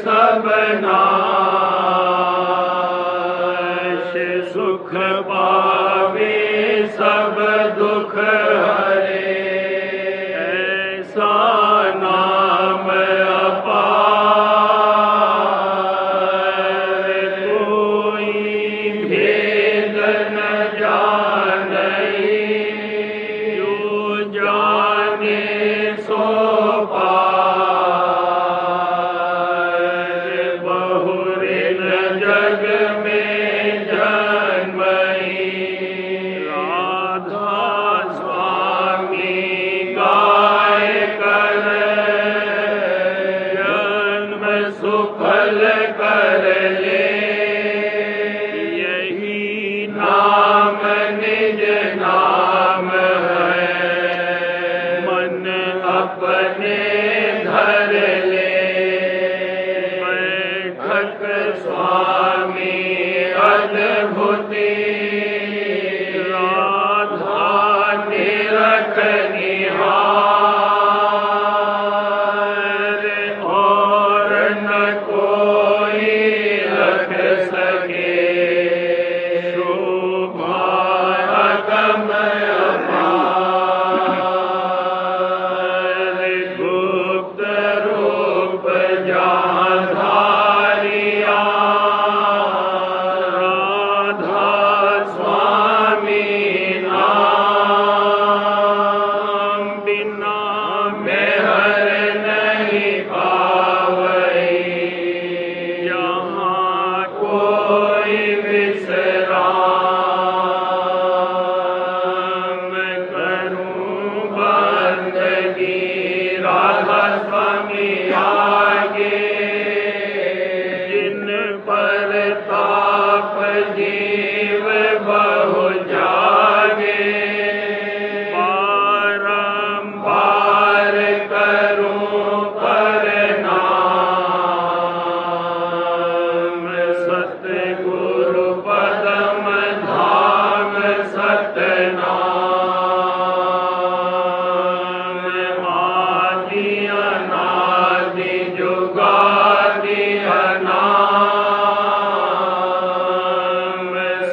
सब नाश, सुख पावे सब दुख हरे, ऐसा नाम अपार, कोई भेद न जानई, जो जाने सो पार, बहुरिन जग में जन्मई, राधा स्वामी गाय कर, जन्म सुफल कर ले, यही नाम निज नाम है, मन अपने धर ले, बैठक स्वामी अद्भुति, राधा निरख निहार, और न कोई रख सके, शोभा अगम अपार, गुप्त रूप जहाँ धारिया, राधा स्वामी नाम बिना मेहर नहीं पावई, जहाँ कोई विश्राम, करूं बंदगी राधा स्वामी आगे, जिन पर ताप जीव बहु जागे, बारंबार करूं प्रणाम, सतगुरु पदम धाम सतनाम, आदि अनादि जुगादि अनाम,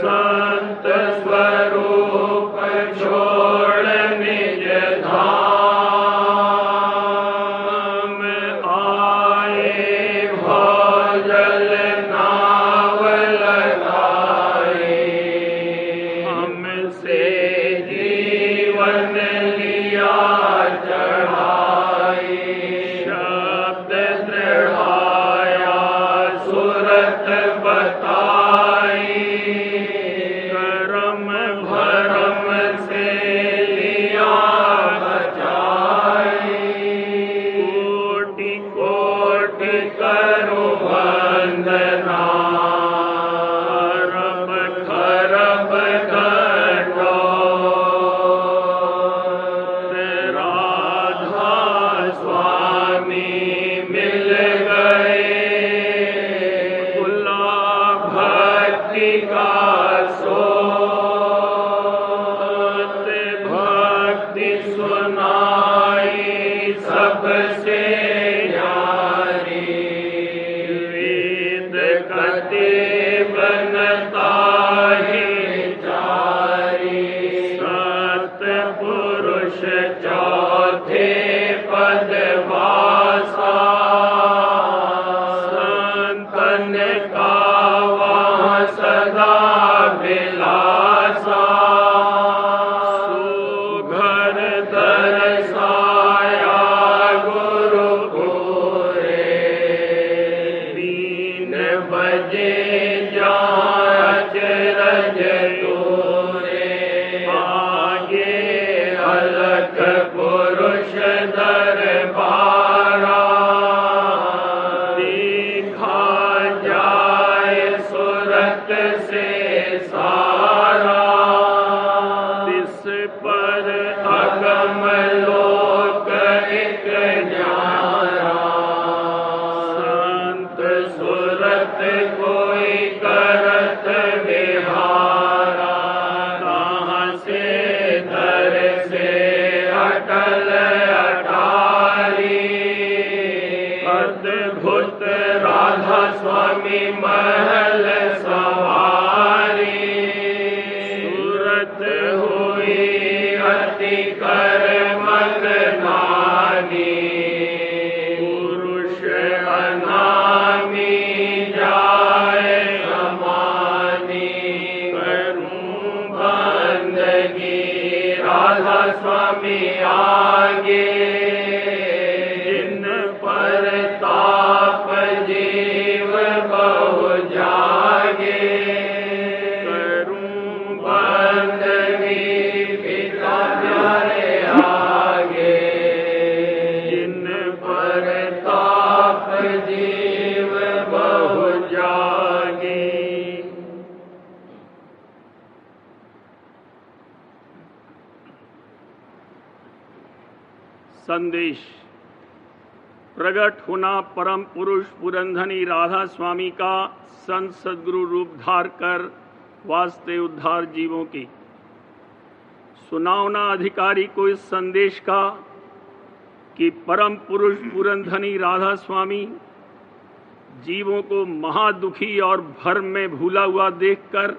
संत स्वरूप छोड़ निज धाम, आए भौजल नाव लगाए, हमसे जीवन लिया चढ़ाई, शब्द दृढ़ाया सुरत बताई, करम भरम से लिया बचाई, कोटि कोटि करो वंदना, खरब खरब घटोत, राधा स्वामी मिल गए, खुला भक्ति का सोत, भक्ति सुनाई सबसे न्यारी, वेद कते बनता ही चारी, सतपुरुष चौथे पद वासा, संतन का वहाँ सदा विलासा, सुघर दरसाया गुरु पूरे, 3 बजे जहाँ अचरज तोरे, आगे अलख पुरुष दरबारा, देखा जाए सुरत से सारा, तिस पर अगम लोक एक न्यारा, संत सुरत कोई करत विहारा, कहाँ से धर से अटल अटारी, अद्भुत रा अति कर्मक नानी पुरुष अनामी जाय समानी करूं बंदगी राधा स्वामी आगे जिन पर ताप जीव बहु जागे करूं बंदगी पिता प्यारे आगे जिन पर ताप जीव बहु जागे। संदेश। प्रकट होना परम पुरुष पुरंधनी राधा स्वामी का संत सद्गुरु रूप धार कर वास्ते उद्धार जीवों के। सुनावना अधिकारी को इस संदेश का कि परम पुरुष पुरंधनी राधा स्वामी जीवों को महादुखी और भ्रम में भूला हुआ देखकर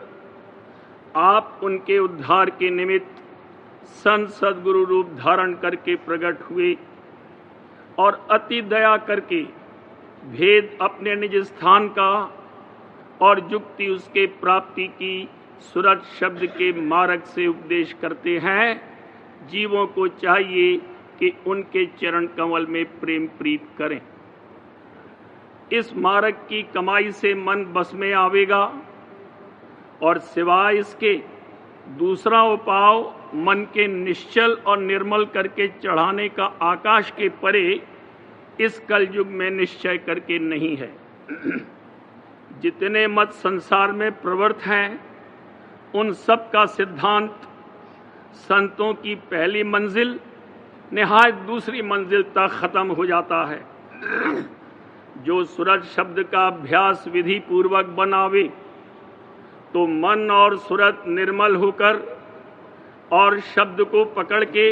आप उनके उद्धार के निमित्त संत सद्गुरु रूप धारण करके प्रकट हुए और अति दया करके भेद अपने निज स्थान का और युक्ति उसके प्राप्ति की सुरत शब्द के मार्ग से उपदेश करते हैं। जीवों को चाहिए कि उनके चरण कमल में प्रेम प्रीत करें। इस मार्ग की कमाई से मन बस में आवेगा और सिवाय इसके दूसरा उपाय मन के निश्चल और निर्मल करके चढ़ाने का आकाश के परे इस कलयुग में निश्चय करके नहीं है। जितने मत संसार में प्रवृत्त हैं उन सब का सिद्धांत संतों की पहली मंजिल निहायत दूसरी मंजिल तक खत्म हो जाता है। जो सूरज शब्द का अभ्यास विधि पूर्वक बनावे तो मन और सूरत निर्मल होकर और शब्द को पकड़ के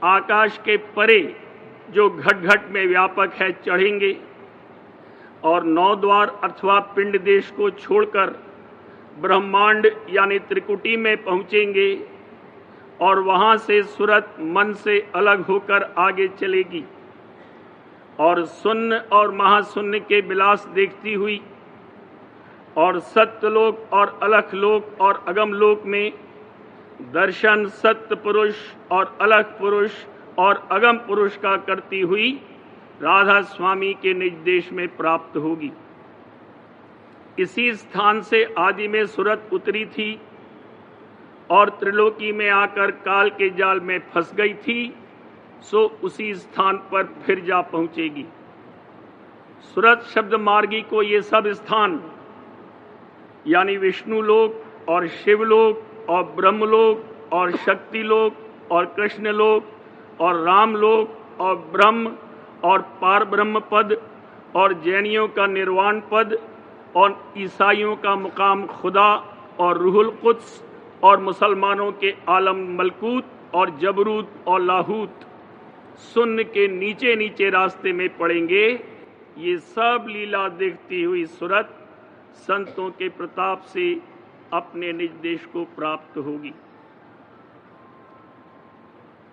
आकाश के परे जो घट घट में व्यापक है चढ़ेंगे और नौ द्वार अथवा पिंड देश को छोड़कर ब्रह्मांड यानी त्रिकुटी में पहुंचेंगे और वहां से सूरत मन से अलग होकर आगे चलेगी और शून्य और महाशून्य के विलास देखती हुई और सत्यलोक और अलख लोक और अगम लोक में दर्शन सत्य पुरुष और अलख पुरुष और अगम पुरुष का करती हुई राधा स्वामी के निज देश में प्राप्त होगी। इसी स्थान से आदि में सूरत उतरी थी और त्रिलोकी में आकर काल के जाल में फंस गई थी, सो उसी स्थान पर फिर जा पहुंचेगी। सूरत शब्द मार्गी को ये सब स्थान यानी विष्णु लोक और शिवलोक और ब्रह्मलोक और शक्ति लोक और कृष्ण लोक और राम लोक और ब्रह्म और पार ब्रह्म पद और जैनियों का निर्वाण पद और ईसाइयों का मुकाम खुदा और रूहुल कुद्स और मुसलमानों के आलम मलकूत और जबरूत और लाहूत शून्य के नीचे नीचे रास्ते में पड़ेंगे। ये सब लीला देखती हुई सूरत संतों के प्रताप से अपने निज देश को प्राप्त होगी।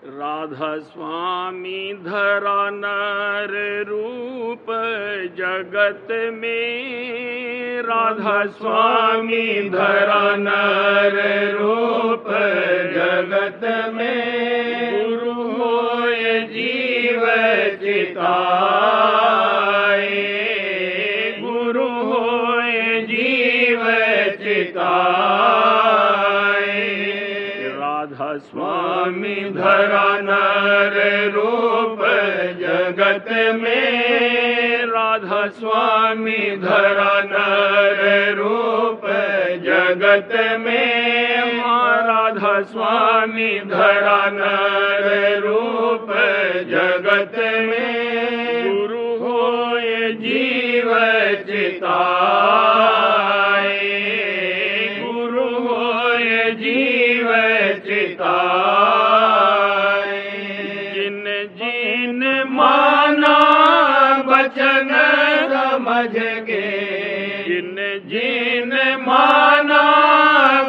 राधा स्वामी धरा नर रूप जगत में, राधा स्वामी धरा नर रूप जगत में, गुरु होय जीव चिताए, गुरु होय जीव चिताए। राधा स्वामी धरा नर रूप जगत में, राधा स्वामी धरा नर रूप जगत में, राधा स्वामी धरा नर रूप जगत में, गुरु होय जीव चिताए, गुरु होय जीव चिताए। जिन जिन माना बचन समझ के, जिन जिन माना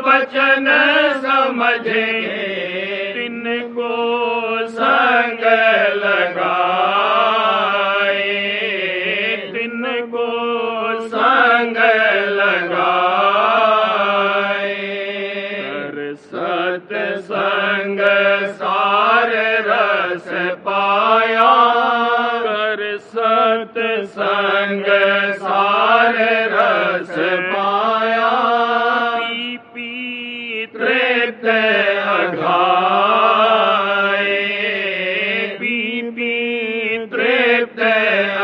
बचन वचन समझे तिनको संग लगाए, तिनको संग लगाए। कर सत्संग सार रस पाया, कर सत्संग सार रस पाया। पी पी तृप्त अघाए, पी पी तृप्त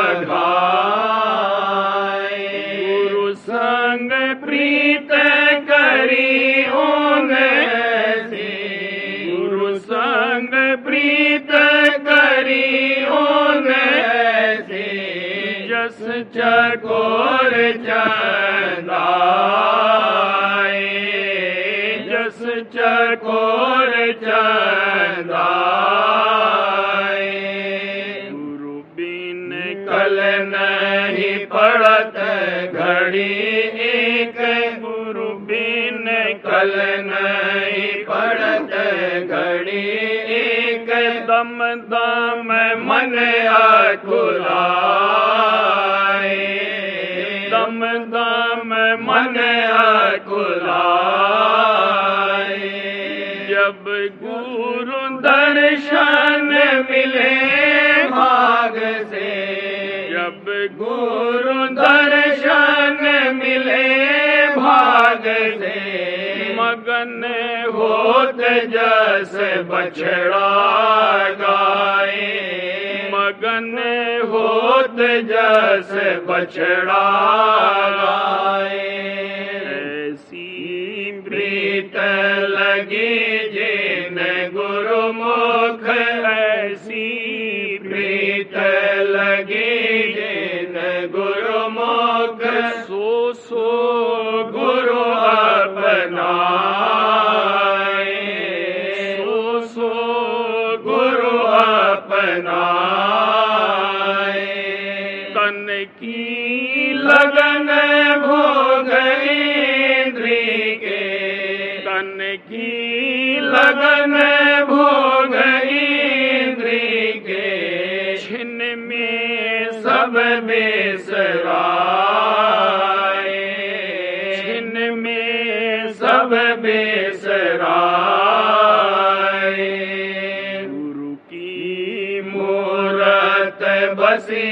अघाए। गुरु संग प्रीत करी ऊन ऐसी, गुरु संग प्रीत करी ऊन ऐसी। जस चकोर चंदाए, जस चकोर चंदाए। गुरु बिन कल नहीं पड़त घड़ी एक, गुरु बिन कल नहीं पड़त घड़ी एक। दम दम मन अकुलाए, दम दम मन अकुलाए। जब गुरु दर्शन मिले भाग से, जब गुरु दर्शन मिले भाग से। मगन होत जस बछड़ा गाए, मगन होत जस बछड़ा गाए। ऐसी प्रीत लगी जिन गुरुमुख, ऐसी प्रीत लगी जिन गुरुमुख। सो सो गुरु अपनाए, सो सो गुरु अपनाए। तन की लगन भोग इंद्री के, तन की लगन भोग इंद्री के। छिन में सब बेसराए, छिन में सब बेसराए। गुरु की मूरत बसी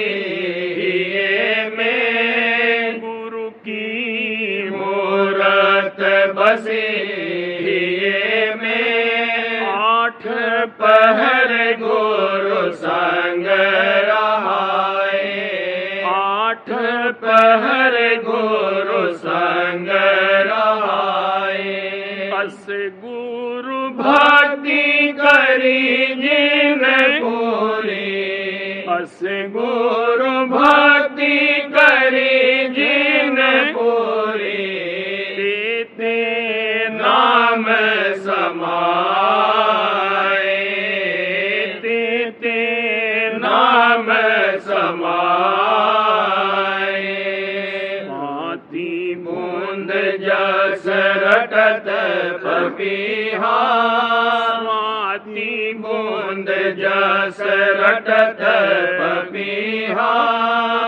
में, गुरु की मूरत बसी में। आठ पहर गुरु संग रहाए, आठ पहर गुरु संग रहाए। अस गुरु भक्ति करी जिन पूरी, अस गुरु भक्ति करी जिन पूरी। तेते नाम समाए, तेते नाम समाए। माती बूंद जस रटत पपीहा, माती बूंद जस रटत पपीहा।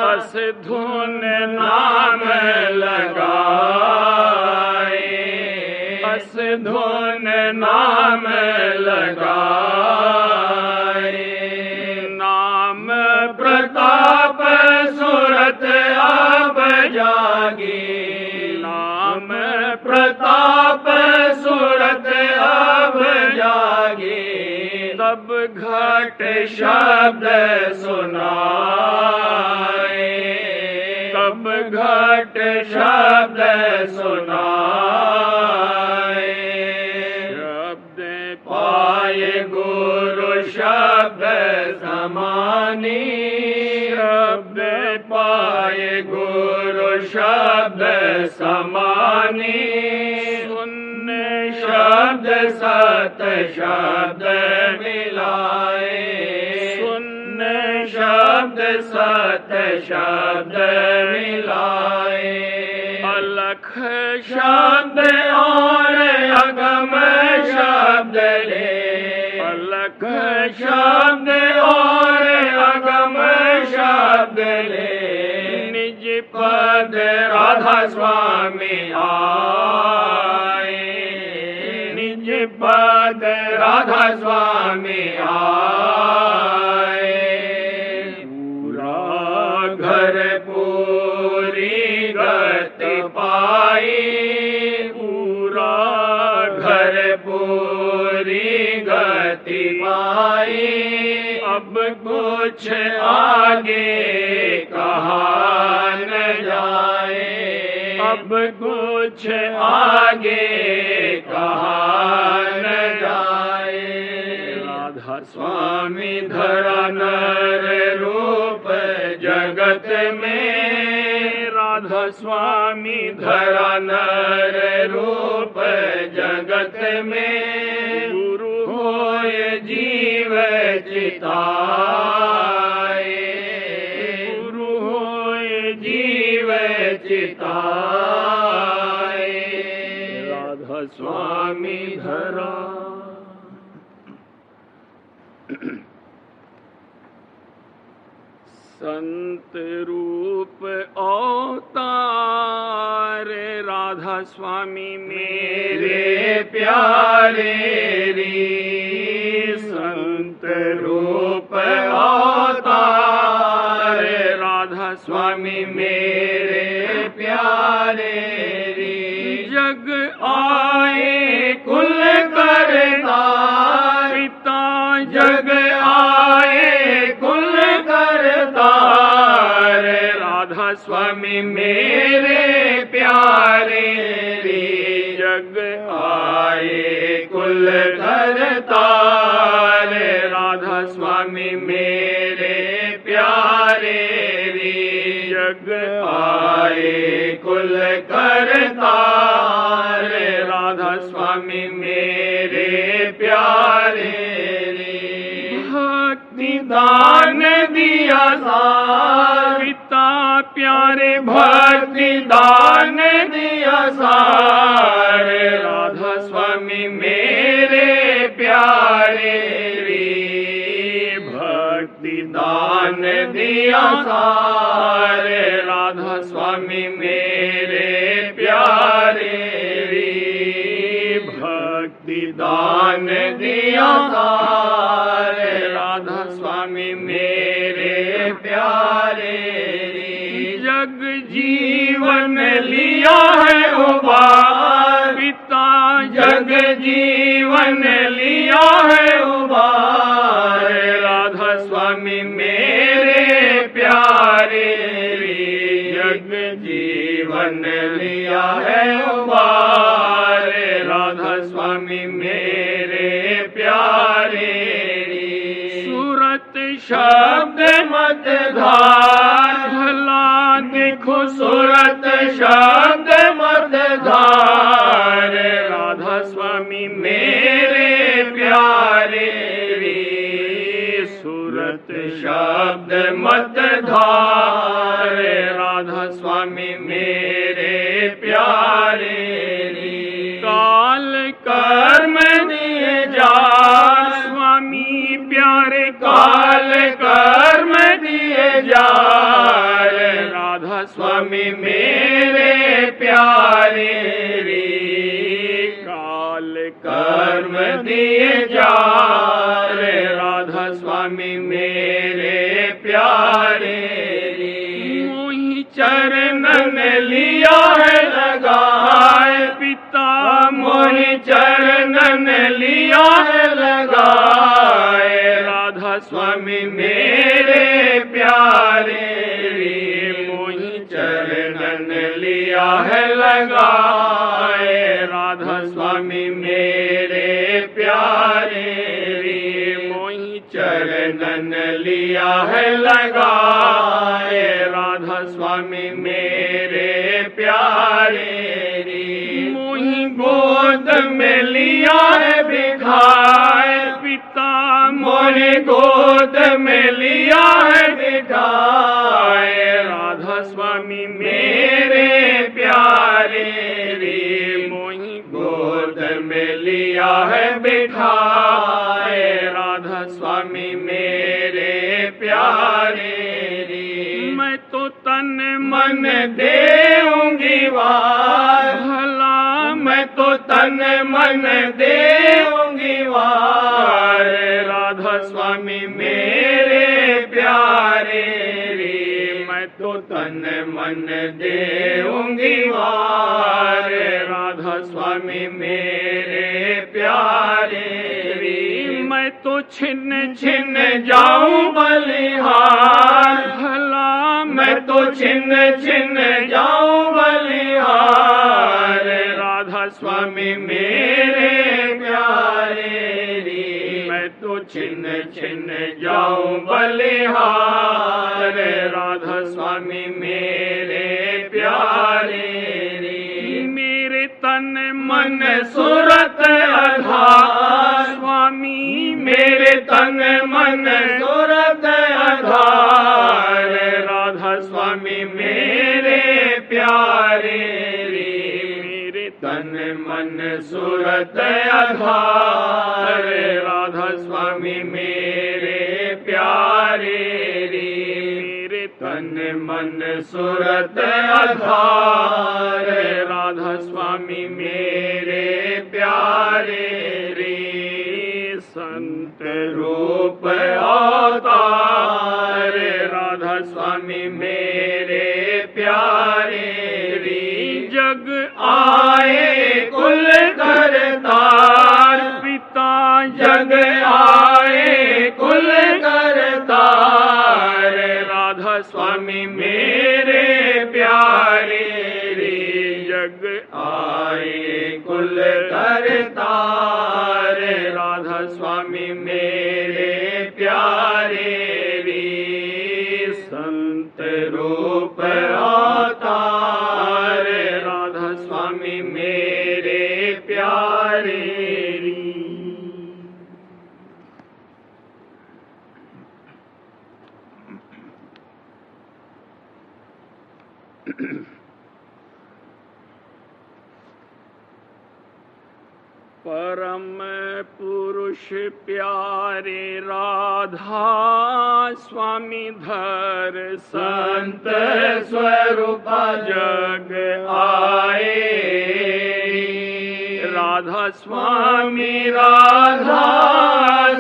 अस धुन नाम लगाए, अस धुन नाम लगाए। नाम प्रताप सुरत अब जागी, नाम प्रताप सुरत अब जागी। तब घट शब्द सुनाए, तब घट शब्द सुनाए। शब्द पाए गुरु शब्द समानी, शब्द पाए गुरु शब्द समानी। सुन शब्द सत शब्द मिलाए, सुन शब्द सत शब्द मिलाए। अलग अलख शब्द और अगम शब्द ले, अलख शब्द और अगम शब्द ले, निज पद राधा स्वामी आए, निज पद राधा स्वामी आए। पूरा घर पूरी गति पाई, पूरा घर पूरी गति पाई, अब कुछ आगे कहा न जाए, अब कुछ आगे कहा न जाए। राधा स्वामी धरा नर रूप जगत में, राधा स्वामी धरा नर रूप जगत में, गुरु होय जीव चिताए, गुरु होय जीव चिताए। राधा स्वामी धरा संत रूप अवतार राधा स्वामी मेरे प्यारे री, संत रूप अवतार राधा स्वामी मेरे प्यारे री, जग आए कुल करता पिता जग आए कुल करता, राधा स्वामी मेरे प्यारे रे, जग आए कुल करता, राधा स्वामी मेरे प्यारे रे, जग आए कुल करता, राधा स्वामी मेरे प्यारे रे। भक्ति दान दिया सार, पिता प्यारे भक्ति दान दिया सार, राधा स्वामी मेरे प्यारे रे, भक्ति दान दिया सार, राधा स्वामी मेरे प्यारे रे, भक्ति दान दिया सार, राधा स्वामी मेरे प्यारे रे, जग जीवन लिया है उबार, पिता जग जीवन लिया है उबार, राधा स्वामी मेरे प्यारे रे, जग जीवन लिया है उबार, राधा स्वामी मेरे प्यारे रे। सूरत शब्द मत धार, भला देखो सूरत शब्द मत धार, राधा स्वामी मेरे प्यारे रे, सूरत शब्द मत धार, राधा स्वामी मेरे प्यारे रे। काल कर्म दिए जा स्वामी प्यारे काल कर्म दिए जा, राधा स्वामी मेरे प्यारे रे, काल कर्म दिए जा, राधा स्वामी मेरे प्यारे रे, मोहि चरणन लिया है लगाए, पिता मोहि चरणन लिया है लगाए, राधा स्वामी मेरे प्यारे रे, मोहि चरणन लिया है लगाए, राधा स्वामी मेरे प्यारे रे, मोहि चरणन लिया है लगाए, राधा स्वामी मेरे प्यारे रे, मोहि गोद में लिया है बिठाए, पिता मोहि गोद में लिया है बिठाए, राधा स्वामी मेरे प्यारे स्वामी मेरे प्यारे रे। मैं तो तन मन देऊंगी वार, भला मैं तो तन मन देऊंगी वार। राधा स्वामी मेरे प्यारे रे, मैं तो तन मन देऊंगी वार। राधा स्वामी मेरे प्यारे रे, मैं तो छिन्न छिन जाऊं बलिहार, भला मैं तो छिन छिन जाऊं बलिहार। राधा स्वामी मेरे प्यारे रे, मैं तो छिन छिन जाऊं बलिहार। राधा स्वामी मेरे प्यारे रे, मेरे तन मन सुरत आधार। स्वामी मेरे तन मन सुरत आधार। राधा स्वामी मेरे प्यारे रे, मेरे तन मन सुरत आधार। राधा स्वामी मेरे प्यारे रे, मेरे तन मन सुरत आधार। राधा स्वामी मेरे प्यारे रे, संत रूप अवतार। राधा स्वामी मेरे प्यारे रे, जग आए कुल करतार। पिता जग आए कुल करतार। राधा स्वामी मेरे प्यारे रे, जग आए कुल करतार। राधा स्वामी मेरे प्यारे रे, संत रूप अवतार। राधा स्वामी मेरे प्यारे रे। परम पुरुष प्यारे राधा स्वामी धर संत स्वरूप जग आए। राधा स्वामी राधा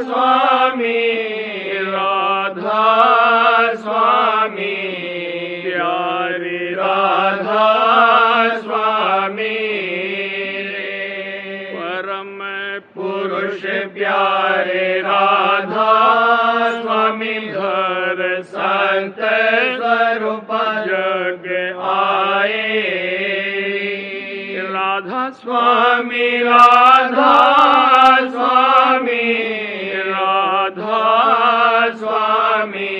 स्वामी राधा स्वामी प्यारे राधा स्वामी। परम पुरुष प्यारे राधा स्वामी धर संत स्वरूप जग आए। राधा स्वामी राधा स्वामी राधा स्वामी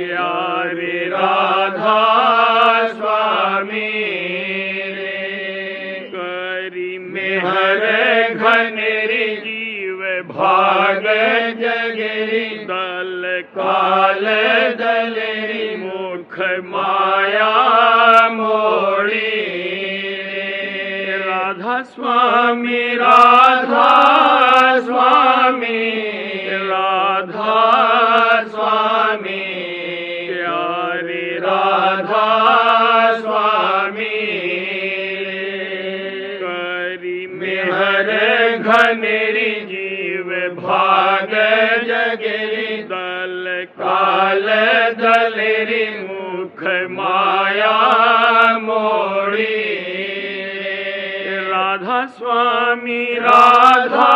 प्यारे राधा स्वामी। करी मेहर घनेरी जीव भाग जगरी दल काल दलेरी मुख माया मोड़ी। राधा स्वामी राधा स्वामी राधा स्वामी प्यारे राधा स्वामी। करी मेहर घनेरी जीव भाग जगरी दल काल दलेरी मुख माया मोड़ी। राधा स्वामी राधा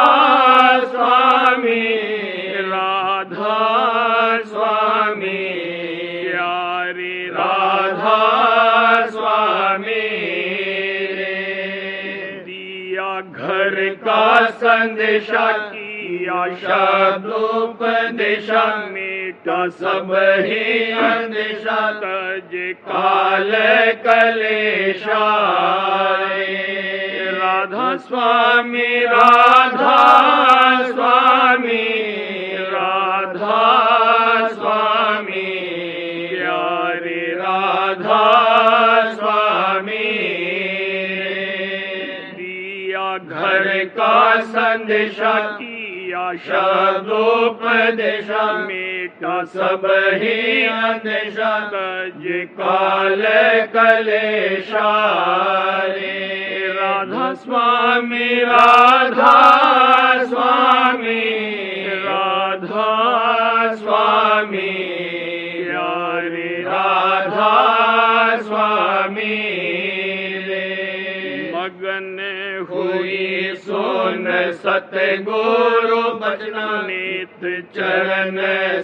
स्वामी राधा स्वामी प्यारे राधा स्वामी। दिया घर का संदेशा किया शब्दोपदेशा मेटा सब ही अंदेशा तज काल कलेशा। राधा स्वामी राधा स्वामी राधा स्वामी प्यारे राधा स्वामी। दिया घर का संदेशा किया शब्दोपदेशा मेटा सब ही अंदेशा तज काल कलेशा रे राधा स्वामी राधा स्वामी राधा स्वामी प्यारे राधा स्वामी रे मगन हुई सुन सतगुरु बचना नित चरण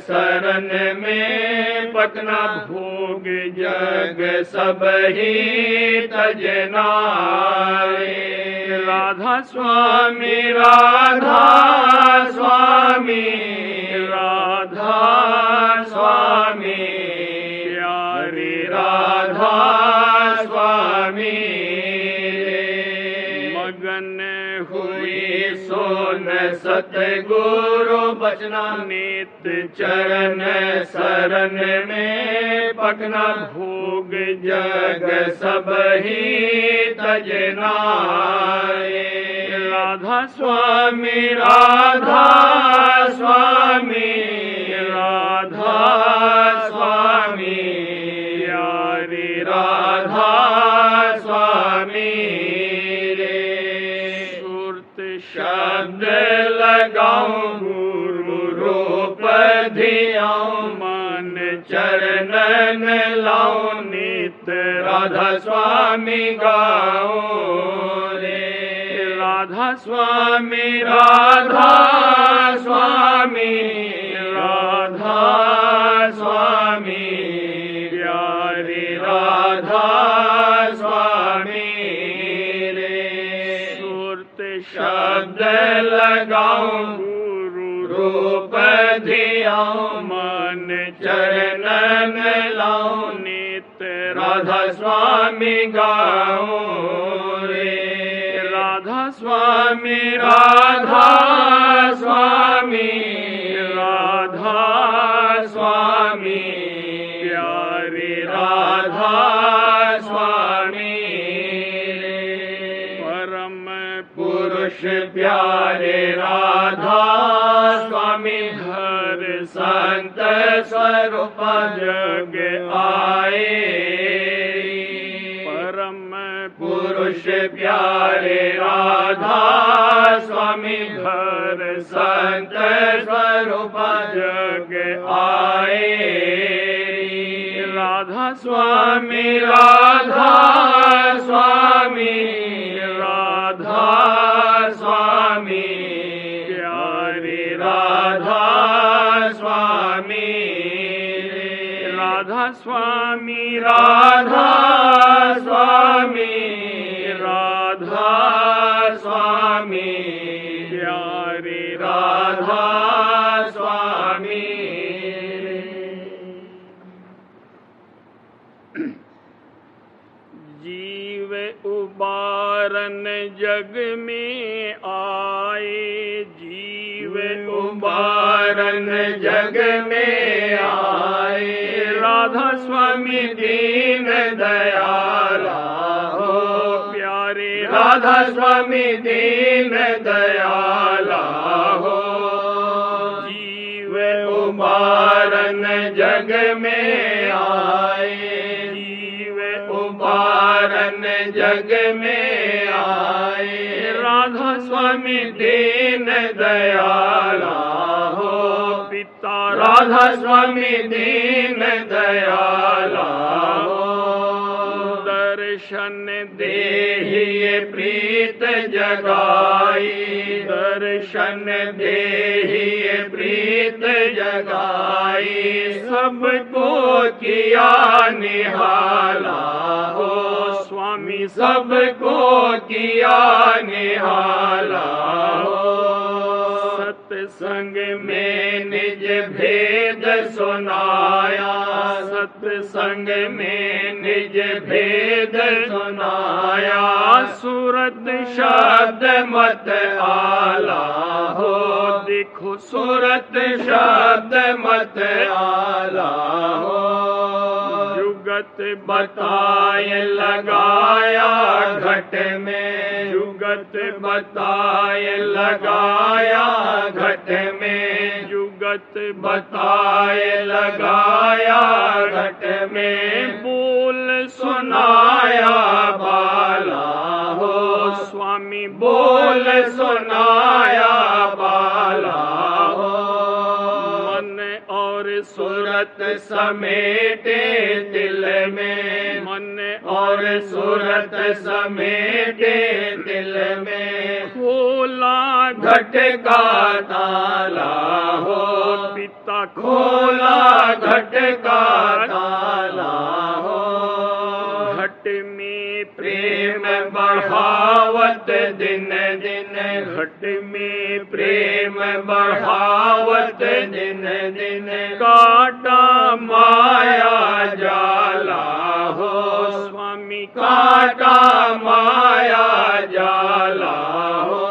शरण में पटना भोग जग सब ही तजना रे राधा स्वामी राधा स्वामी राधा स्वामी प्यारे राधा स्वामी मगन हुई सोन सतगुरु बचना नित चरण शरण में पटना भोग जग सब ही तजना रे राधा स्वामी राधा स्वामी राधा स्वामी प्यारे राधा स्वामी रे सुरत शब्द लगाऊं गुरु रूप धियाऊं मन चरणन लाऊं नित राधा स्वामी गाऊं रे राधा स्वामी राधा स्वामी राधा स्वामी प्यारे राधा स्वामी रे सुरत शब्द लगाऊं गुरु रूप धियाऊं मन चरणन लाऊं नित राधा स्वामी गाऊं रे राधा स्वामी राधा स्वामी राधा स्वामी प्यारे राधा स्वामी परम पुरुष प्यारे राधा स्वामी हर संत स्वरूप जग आए परम पुरुष प्यारे राधा स्वामी हर संत स्वरूप जग आए राधा स्वामी राधा स्वामी राधा स्वामी प्यारे राधा स्वामी राधा स्वामी राधा स्वामी राधा स्वामी प्यारे राधा स्वामी जीव उबारन जग में आए जीव उबारन जग में आए राधा स्वामी दीन दयाला हो प्यारे राधा स्वामी दीन दयाला हो जीव उबारन जग में आए जीव उबारन जग में आए राधा स्वामी दीन दयाला हो पिता राधा स्वामी दीन दयाला हो दर्शन देहिए प्रीत जगाई दर्शन देहिए प्रीत जगाई सबको किया निहाला हो स्वामी सबको किया निहाला हो सत्संग में निज भेद सुनाया सत्संग में निज भेद सुनाया सूरत शब्द मत आला हो देखो सूरत शब्द मत आला हो जुगल जुगत बताए लगाया घट में, जुगत बताए लगाया घट में, जुगत बताए लगाया घट में, बोल सुनाया बाला हो, स्वामी बोल सुनाया बाला हो। मन और सूरत समेटे दिल में, मन और सूरत समेटे दिल में, खोला घट का ताला हो, पिता खोला घट का ताला हो। घट में प्रेम बढ़ावत दिन दिन, घट में प्रेम बढ़ावत दिन दिन, काटा माया जाला हो, स्वामी काटा माया जाला हो।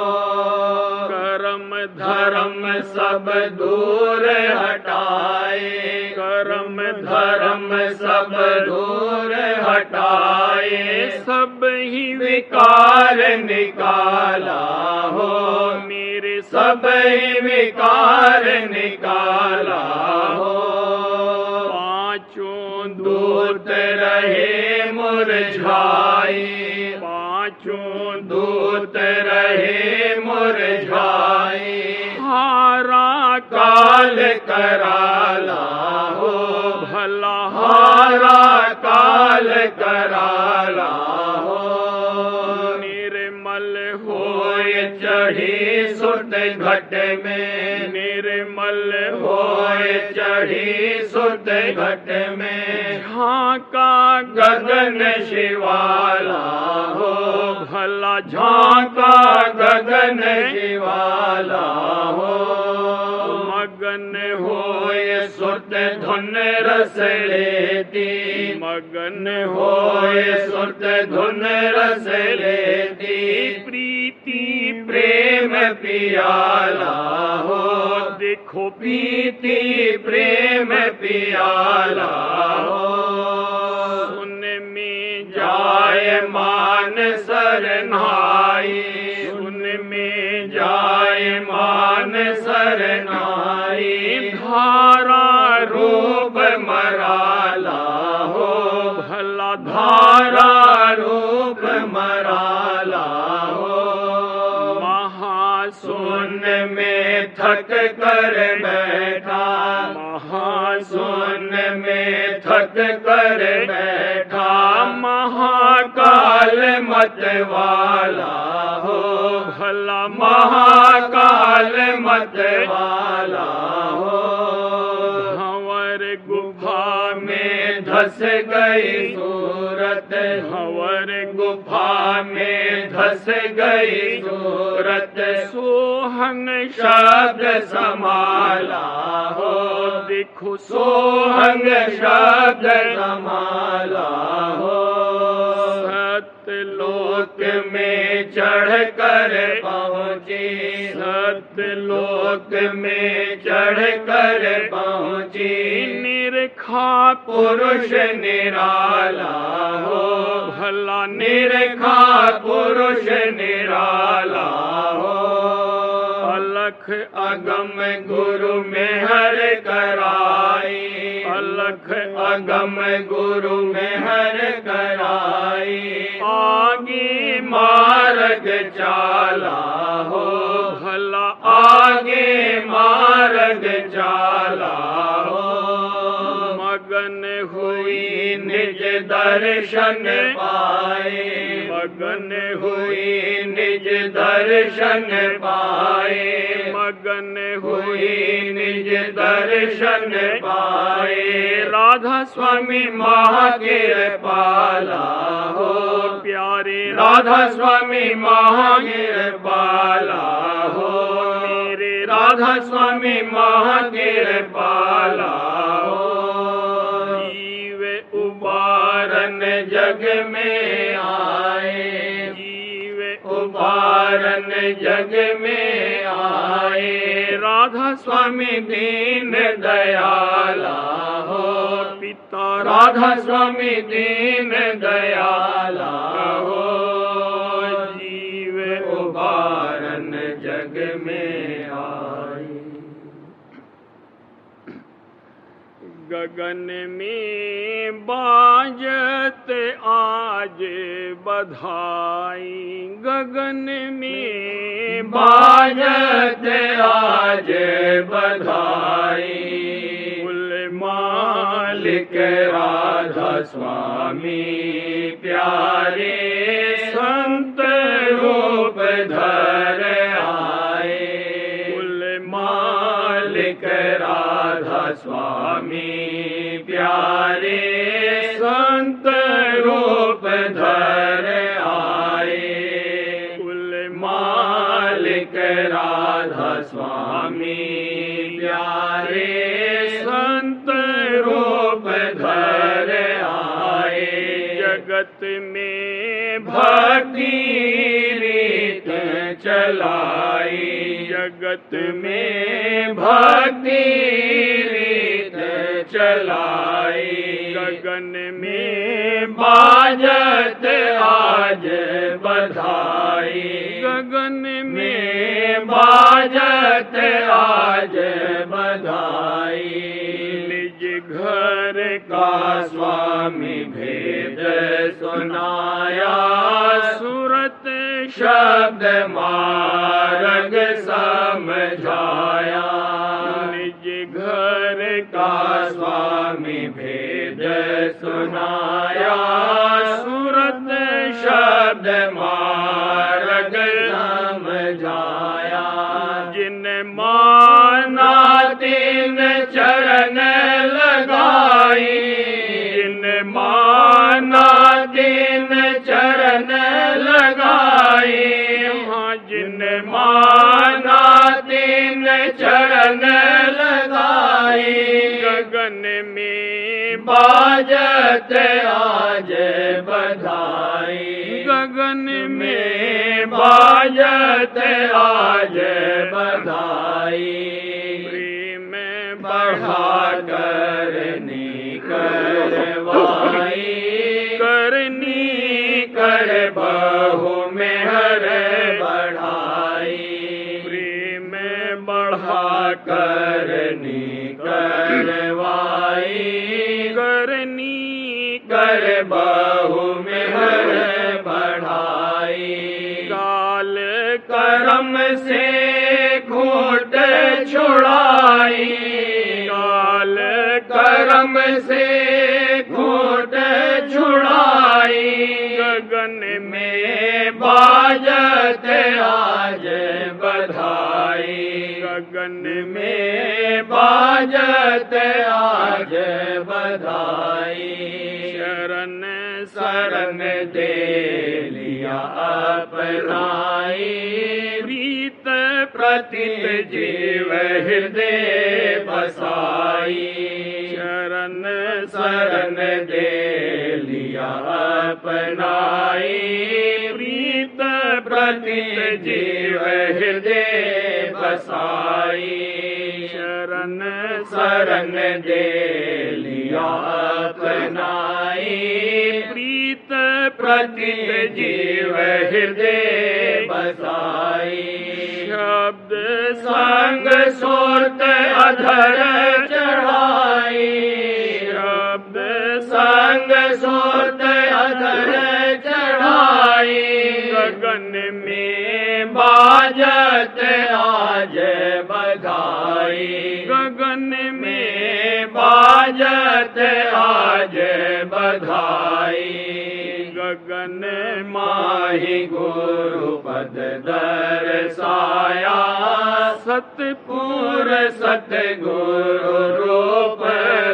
कर्म धर्म सब दूर हटाए, कर्म धर्म सब दूर हटाए, सब ही विकार निकाला हो, मेरे सब ही विकार निकाला हो। पांचों दूत रहे मुरझाए, पांचों दूत रहे मुरझाए, हारा काल कराला हो, भला हारा काल कराला हो। निर्मल होय चढ़ी सुत घट में, निर्मल होय चढ़ी सुत घट में, झांका गगन शिवाला हो, भला झांका गगन शिवाला हो। मगन होय सुत धुन रस लेती, मगन होय सुत धुन रस लेती, प्रीति प्रेम पियाला हो, देखो प्रीति प्रेम पियाला हो। उनमें जाय मान सरनाई, उनमें जाय मान सरनाई, धारा रूप मराला हो, भला धारा रूप मराला हो। महासुन सुन में थक कर बैठा, महासुन सुन में थक कर बैठा, महाकाल काल मत वाला हो, भला महाकाल मत वाला हो। भंवर गुफा में धस गई सूरत, भंवर गुफा में धस गई सूरत, सोहंग शब्द समाला हो, देखो सोहंग शब्द समाला हो। सतलोक लोक में चढ़ कर पहुँची, सतलोक में चढ़ कर पहुँची, निरखा पुरुष निराला हो, भला निरखा पुरुष निराला हो। अलख अगम गुरु में हर कराई, अलख अगम गुरु में हर कराई, आगे मार्ग चाला हो, भला आगे मार्ग चाला हो। मगन हुई निज दर्शन पाए, मगन हुई निज दर्शन पाए, मगन हुई निज दर्शन पाए। राधा स्वामी महाकिरपाला हो, प्यारे राधा स्वामी महाकिरपाला हो, मेरे राधा स्वामी महाकिरपाला हो। जीव उबारन जग में आए, जीव उबारन जग में आए, राधा स्वामी दीन दयाला हो, पिता माता राधा स्वामी दीन दयाला हो, जीव उबारन जग में आई। गगन में बाजत आज बधाई, गगन में बाजत आज बधाई। कुल मालिक राधा स्वामी प्यारे, संत रूप धर आए। कुल मालिक राधा स्वामी प्यारे, संत रूप धर आए। कुल मालिक राधा स्वामी प्यारे, संत रूप धर आए। जगत में भक्ति रीत चलाई, जगत में भक्ति रीत चलाई। गगन में बाजत आज बधाई, गगन में बाजत आज बधाई। निज घर का स्वामी भेद सुनाया, सूरत शब्द मार्ग समझाया। निज घर का स्वामी भेद सुनाया, सूरत शब्द मार्ग समझाया। जिन माना तीन चरण लगाई, जिन माना तीन चरण लगाई। हाँ जिन माना तीन चरण लगाई। गगन में बाजत आज बधाई, गगन में बाजत आज बधाई। प्रेम बढ़ा करनी करवाई, करनी कर बहु मेहर बढ़ाई। प्रेम बढ़ा करनी करवाई, करनी कर बहु मेहर बढ़ाई। काल करम से घूट छुड़ाई, काल करम से घूट छुड़ाई। गगन में बाजत आज बधाई, गगन में बाजत आज बधाई। शरण शरण दे लिया अपनाई, प्रीत प्रतित जीव हृदय बसाई। शरण शरण दे लिया अपनाई, प्रीत प्रतित जीव हृदय बसाई। शरण शरण दे लिया अपनाई, प्रीत प्रतित जीव हृदय बसाई। शब्द संग सुरत अधर चढ़ाई, शब्द संग सुरत अधर चढ़ाई। गगन में बाजत आज बधाई, गगन में बाजत आज बधाई। गगन माही गुरु पद दर्शाया, सतपुर सतगुरु रूप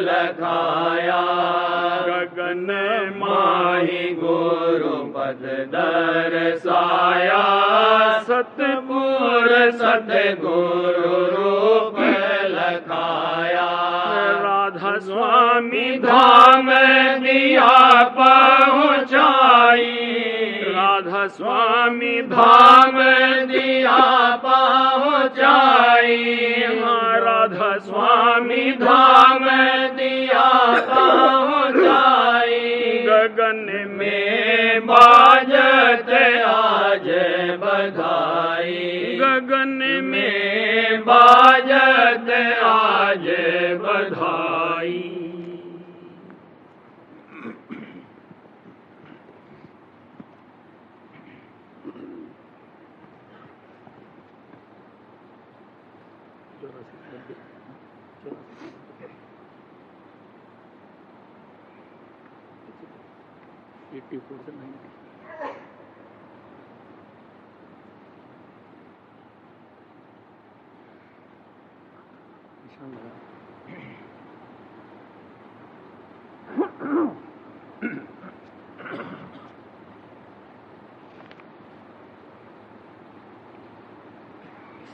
लखाया। गगन माही गुरु पद दर्शाया, सतपुर सतगुरु रूप लखाया। राधा स्वामी धाम दिया पहुँचाई, राधा स्वामी धाम दिया पहुँचाई। हमारा राधा स्वामी धाम दिया पहुँचाई, गगन में बाजत आज बधाई, गगन में बाजत आज बधाई।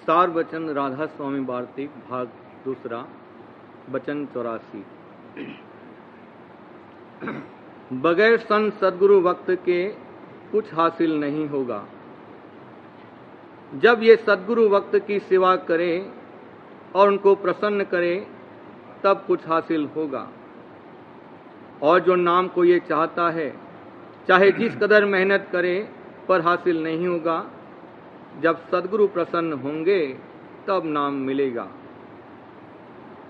सार वचन राधा स्वामी वार्तिक भाग दूसरा, वचन 84। बगैर संत सदगुरु वक्त के कुछ हासिल नहीं होगा। जब ये सदगुरु वक्त की सेवा करे और उनको प्रसन्न करे तब कुछ हासिल होगा। और जो नाम को ये चाहता है, चाहे जिस कदर मेहनत करे, पर हासिल नहीं होगा। जब सदगुरु प्रसन्न होंगे तब नाम मिलेगा।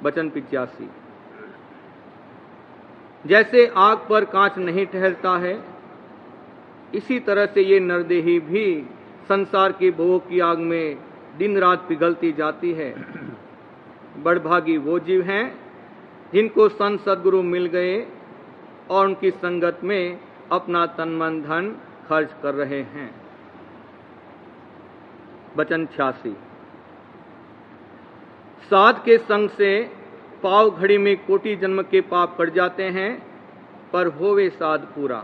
वचन 85। जैसे आग पर कांच नहीं ठहरता है, इसी तरह से ये नरदेही भी संसार की भोग की आग में दिन रात पिघलती जाती है। बड़भागी वो जीव हैं जिनको संत सदगुरु मिल गए और उनकी संगत में अपना तन मन धन खर्च कर रहे हैं। वचन 86। साध के संग से पाव घड़ी में कोटि जन्म के पाप कट जाते हैं, पर होवे साध पूरा।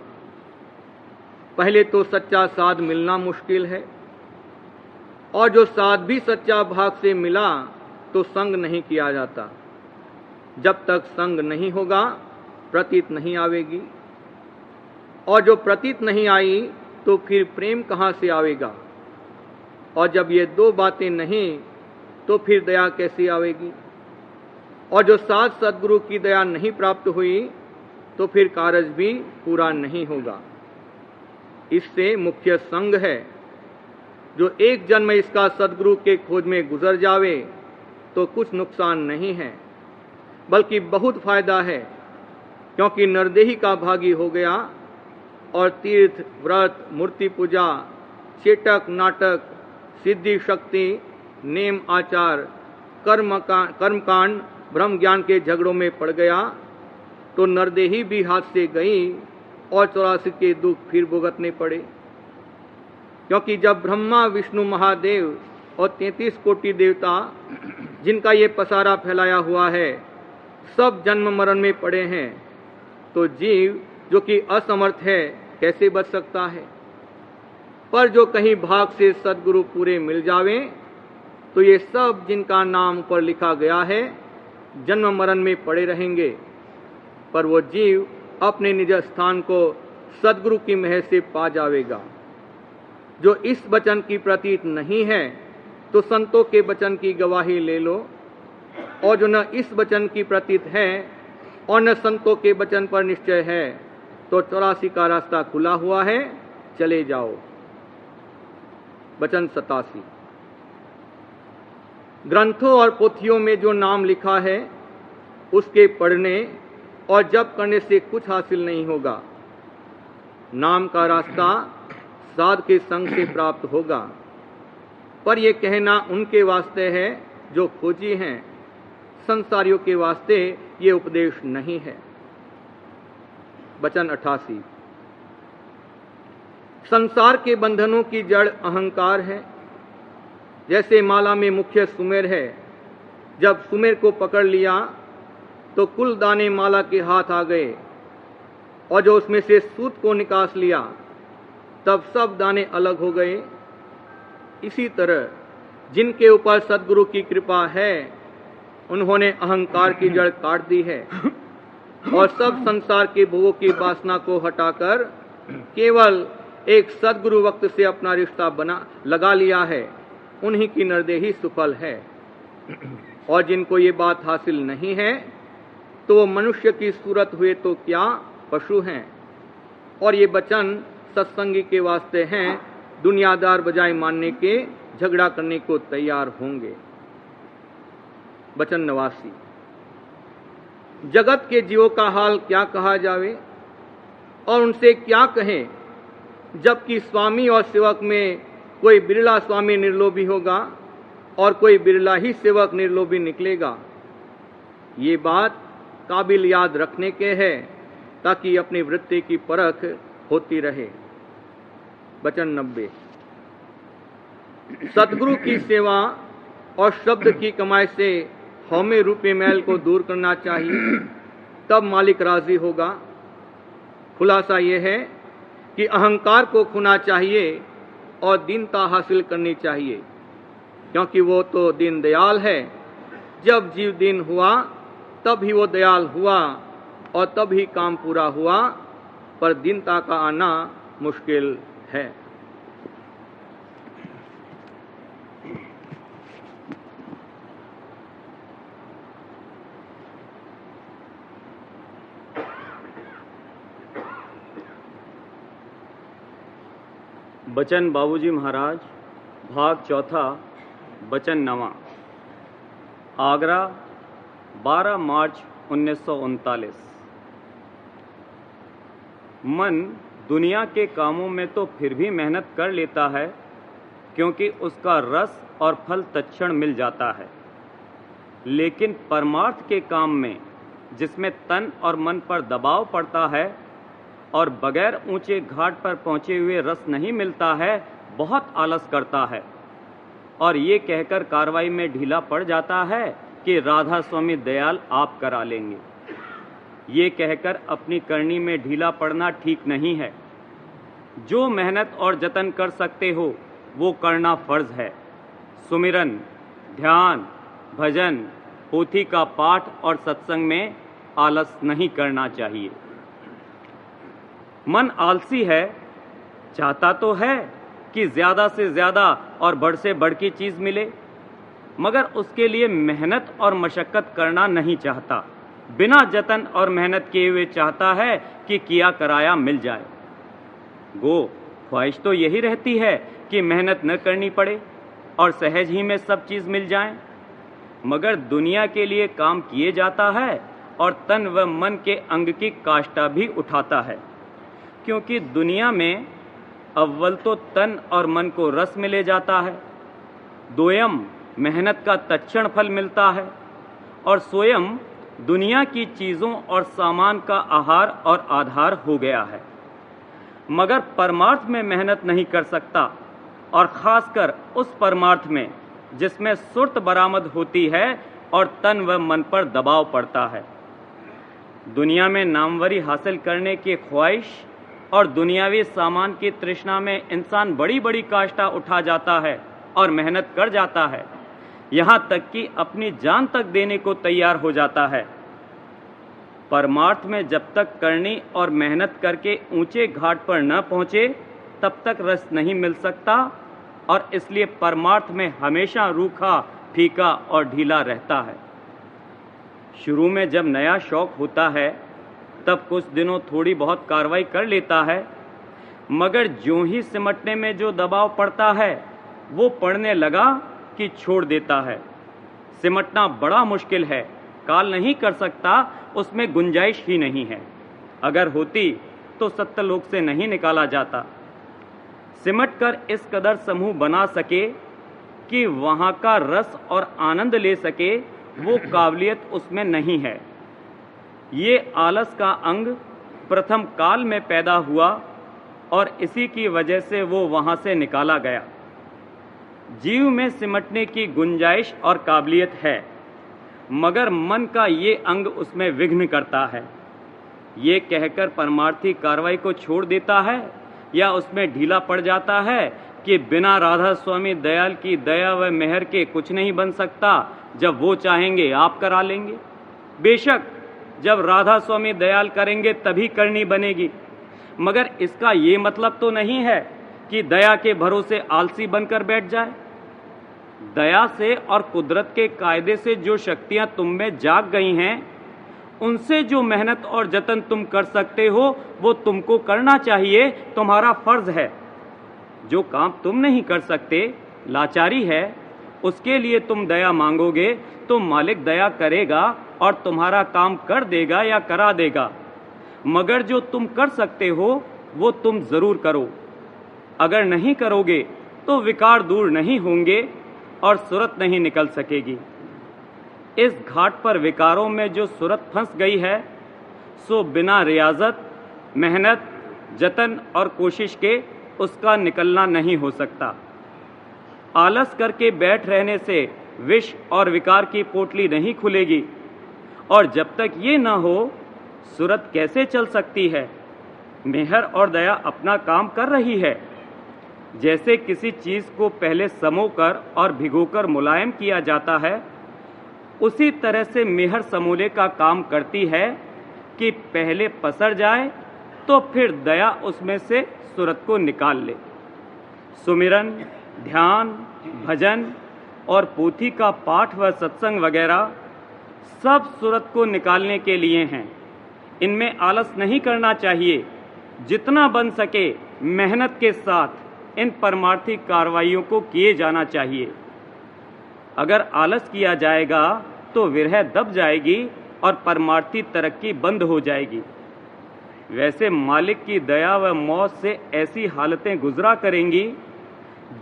पहले तो सच्चा साध मिलना मुश्किल है, और जो साध भी सच्चा भाग से मिला तो संग नहीं किया जाता। जब तक संग नहीं होगा प्रतीत नहीं आवेगी, और जो प्रतीत नहीं आई तो फिर प्रेम कहाँ से आवेगा। और जब ये दो बातें नहीं तो फिर दया कैसी आवेगी। और जो साध सदगुरु की दया नहीं प्राप्त हुई तो फिर कारज भी पूरा नहीं होगा। इससे मुख्य संग है। जो एक जन्म इसका सदगुरु के खोज में गुजर जावे तो कुछ नुकसान नहीं है, बल्कि बहुत फायदा है, क्योंकि नरदेही का भागी हो गया और तीर्थ, व्रत, मूर्ति पूजा, चेटक, नाटक, सिद्धि शक्ति, नेम आचार, कर्मकांड, ब्रह्म ज्ञान के झगड़ों में पड़ गया तो नरदेही भी हाथ से गई और 84 के दुख फिर भुगतने पड़े। क्योंकि जब ब्रह्मा, विष्णु, महादेव और 33 कोटि देवता जिनका ये पसारा फैलाया हुआ है सब जन्म मरण में पड़े हैं, तो जीव जो कि असमर्थ है कैसे बच सकता है। पर जो कहीं भाग से सदगुरु पूरे मिल जावे तो ये सब जिनका नाम पर लिखा गया है जन्म मरण में पड़े रहेंगे, पर वो जीव अपने निज स्थान को सदगुरु की महर से पा जावेगा। जो इस वचन की प्रतीत नहीं है तो संतों के वचन की गवाही ले लो, और जो न इस वचन की प्रतीत है और न संतों के वचन पर निश्चय है तो 84 का रास्ता खुला हुआ है, चले जाओ। वचन 87। ग्रंथों और पोथियों में जो नाम लिखा है उसके पढ़ने और जप करने से कुछ हासिल नहीं होगा। नाम का रास्ता साध के संग से प्राप्त होगा, पर यह कहना उनके वास्ते है जो खोजी हैं, संसारियों के वास्ते ये उपदेश नहीं है। वचन 88। संसार के बंधनों की जड़ अहंकार है। जैसे माला में मुख्य सुमेर है, जब सुमेर को पकड़ लिया तो कुल दाने माला के हाथ आ गए, और जो उसमें से सूत को निकास लिया तब सब दाने अलग हो गए। इसी तरह जिनके ऊपर सद्गुरु की कृपा है उन्होंने अहंकार की जड़ काट दी है और सब संसार के भोगों की वासना को हटाकर केवल एक सद्गुरु वक्त से अपना रिश्ता लगा लिया है। उन्हीं की नरदेही सुफल है। और जिनको ये बात हासिल नहीं है तो वो मनुष्य की सूरत हुए तो क्या पशु हैं। और ये वचन सत्संगी के वास्ते हैं, दुनियादार बजाय मानने के झगड़ा करने को तैयार होंगे। वचन 89। जगत के जीवों का हाल क्या कहा जावे और उनसे क्या कहें, जबकि स्वामी और सेवक में कोई बिरला स्वामी निर्लोभी होगा और कोई बिरला ही सेवक निर्लोभी निकलेगा। ये बात काबिल याद रखने के है ताकि अपनी वृत्ति की परख होती रहे। वचन 90। सतगुरु की सेवा और शब्द की कमाई से हौमे रूपी मैल को दूर करना चाहिए, तब मालिक राजी होगा। खुलासा यह है कि अहंकार को खोना चाहिए और दीनता हासिल करनी चाहिए, क्योंकि वो तो दीन दयाल है। जब जीव दीन हुआ तब ही वो दयाल हुआ और तब ही काम पूरा हुआ, पर दीनता का आना मुश्किल है। बचन बाबूजी महाराज, भाग चौथा, बचन 9। आगरा, 12 मार्च 1939। मन दुनिया के कामों में तो फिर भी मेहनत कर लेता है, क्योंकि उसका रस और फल तत्क्षण मिल जाता है। लेकिन परमार्थ के काम में, जिसमें तन और मन पर दबाव पड़ता है और बगैर ऊंचे घाट पर पहुंचे हुए रस नहीं मिलता है, बहुत आलस करता है और ये कहकर कार्रवाई में ढीला पड़ जाता है कि राधा स्वामी दयाल आप करा लेंगे। ये कहकर अपनी करनी में ढीला पड़ना ठीक नहीं है। जो मेहनत और जतन कर सकते हो वो करना फर्ज है। सुमिरन, ध्यान, भजन, पोथी का पाठ और सत्संग में आलस नहीं करना चाहिए। मन आलसी है, चाहता तो है कि ज्यादा से ज्यादा और बढ़ से बढ़ की चीज मिले, मगर उसके लिए मेहनत और मशक्कत करना नहीं चाहता। बिना जतन और मेहनत किए हुए चाहता है कि किया कराया मिल जाए। ख्वाहिश तो यही रहती है कि मेहनत न करनी पड़े और सहज ही में सब चीज मिल जाए, मगर दुनिया के लिए काम किए जाता है और तन व मन के अंग की काष्ठा भी उठाता है, क्योंकि दुनिया में अव्वल तो तन और मन को रस मिले जाता है, दोयम मेहनत का तत्क्षण फल मिलता है और स्वयं दुनिया की चीज़ों और सामान का आहार और आधार हो गया है। मगर परमार्थ में मेहनत नहीं कर सकता, और खासकर उस परमार्थ में जिसमें सुर्त बरामद होती है और तन व मन पर दबाव पड़ता है। दुनिया में नामवरी हासिल करने की ख्वाहिश और दुनियावी सामान की तृष्णा में इंसान बड़ी बड़ी काष्ठा उठा जाता है और मेहनत कर जाता है, यहाँ तक कि अपनी जान तक देने को तैयार हो जाता है। परमार्थ में जब तक करनी और मेहनत करके ऊंचे घाट पर न पहुंचे, तब तक रस नहीं मिल सकता, और इसलिए परमार्थ में हमेशा रूखा, फीका और ढीला रहता है। शुरू में जब नया शौक होता है तब कुछ दिनों थोड़ी बहुत कार्रवाई कर लेता है, मगर ज्यों ही सिमटने में जो दबाव पड़ता है वो पड़ने लगा कि छोड़ देता है। सिमटना बड़ा मुश्किल है, काल नहीं कर सकता, उसमें गुंजाइश ही नहीं है। अगर होती तो सत्यलोक से नहीं निकाला जाता। सिमट कर इस कदर समूह बना सके कि वहाँ का रस और आनंद ले सके, वो काबिलियत उसमें नहीं है। ये आलस का अंग प्रथम काल में पैदा हुआ और इसी की वजह से वो वहाँ से निकाला गया। जीव में सिमटने की गुंजाइश और काबिलियत है, मगर मन का ये अंग उसमें विघ्न करता है। ये कहकर परमार्थी कार्रवाई को छोड़ देता है या उसमें ढीला पड़ जाता है कि बिना राधा स्वामी दयाल की दया व मेहर के कुछ नहीं बन सकता, जब वो चाहेंगे आप करा लेंगे। बेशक जब राधा स्वामी दयाल करेंगे तभी करनी बनेगी, मगर इसका ये मतलब तो नहीं है कि दया के भरोसे आलसी बनकर बैठ जाए। दया से और कुदरत के कायदे से जो शक्तियां तुम में जाग गई हैं, उनसे जो मेहनत और जतन तुम कर सकते हो वो तुमको करना चाहिए, तुम्हारा फर्ज है। जो काम तुम नहीं कर सकते, लाचारी है, उसके लिए तुम दया मांगोगे तो मालिक दया करेगा और तुम्हारा काम कर देगा या करा देगा। मगर जो तुम कर सकते हो वो तुम जरूर करो। अगर नहीं करोगे तो विकार दूर नहीं होंगे और सूरत नहीं निकल सकेगी। इस घाट पर विकारों में जो सूरत फंस गई है, सो बिना रियाजत, मेहनत, जतन और कोशिश के उसका निकलना नहीं हो सकता। आलस करके बैठ रहने से विष और विकार की पोटली नहीं खुलेगी, और जब तक ये ना हो सूरत कैसे चल सकती है। मेहर और दया अपना काम कर रही है। जैसे किसी चीज को पहले समोकर और भिगोकर मुलायम किया जाता है, उसी तरह से मेहर समूले का काम करती है कि पहले पसर जाए तो फिर दया उसमें से सूरत को निकाल ले। सुमिरन, ध्यान, भजन और पोथी का पाठ व सत्संग वगैरह सब सूरत को निकालने के लिए हैं। इनमें आलस नहीं करना चाहिए। जितना बन सके मेहनत के साथ इन परमार्थी कार्रवाइयों को किए जाना चाहिए। अगर आलस किया जाएगा तो विरह दब जाएगी और परमार्थी तरक्की बंद हो जाएगी। वैसे मालिक की दया व मौत से ऐसी हालतें गुजरा करेंगी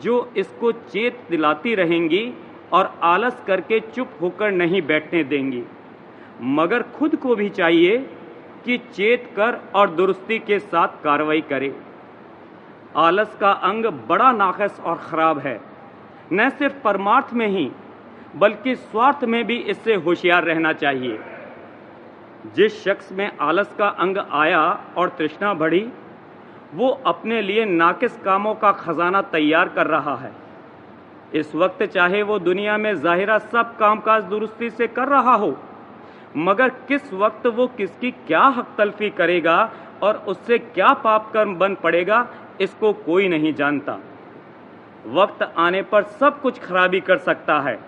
जो इसको चेत दिलाती रहेंगी और आलस करके चुप होकर नहीं बैठने देंगी। मगर खुद को भी चाहिए कि चेत कर और दुरुस्ती के साथ कार्रवाई करे। आलस का अंग बड़ा नाक़िस और ख़राब है। न सिर्फ परमार्थ में ही बल्कि स्वार्थ में भी इससे होशियार रहना चाहिए। जिस शख्स में आलस का अंग आया और तृष्णा बढ़ी, वो अपने लिए नाक़िस कामों का खजाना तैयार कर रहा है। इस वक्त चाहे वो दुनिया में ज़ाहिरा सब कामकाज दुरुस्ती से कर रहा हो, मगर किस वक्त वो किसकी क्या हक तलफी करेगा और उससे क्या पाप कर्म बन पड़ेगा, इसको कोई नहीं जानता। वक्त आने पर सब कुछ खराबी कर सकता है।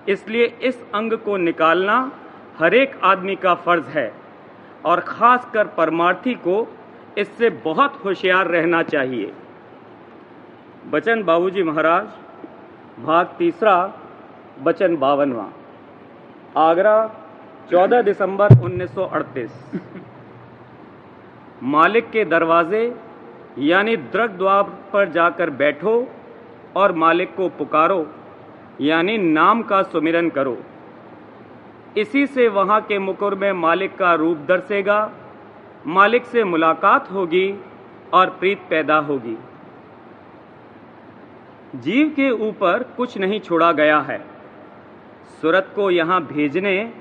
इसलिए इस अंग को निकालना हर एक आदमी का फर्ज है और खासकर परमार्थी को इससे बहुत होशियार रहना चाहिए। बचन बाबूजी महाराज, भाग 3, बचन 52। आगरा, 14 दिसंबर 1938। मालिक के दरवाजे यानी दरग द्वार पर जाकर बैठो और मालिक को पुकारो यानी नाम का सुमिरन करो। इसी से वहां के मुकुर में मालिक का रूप दर्शेगा, मालिक से मुलाकात होगी और प्रीत पैदा होगी। जीव के ऊपर कुछ नहीं छोड़ा गया है। सूरत को यहाँ भेजने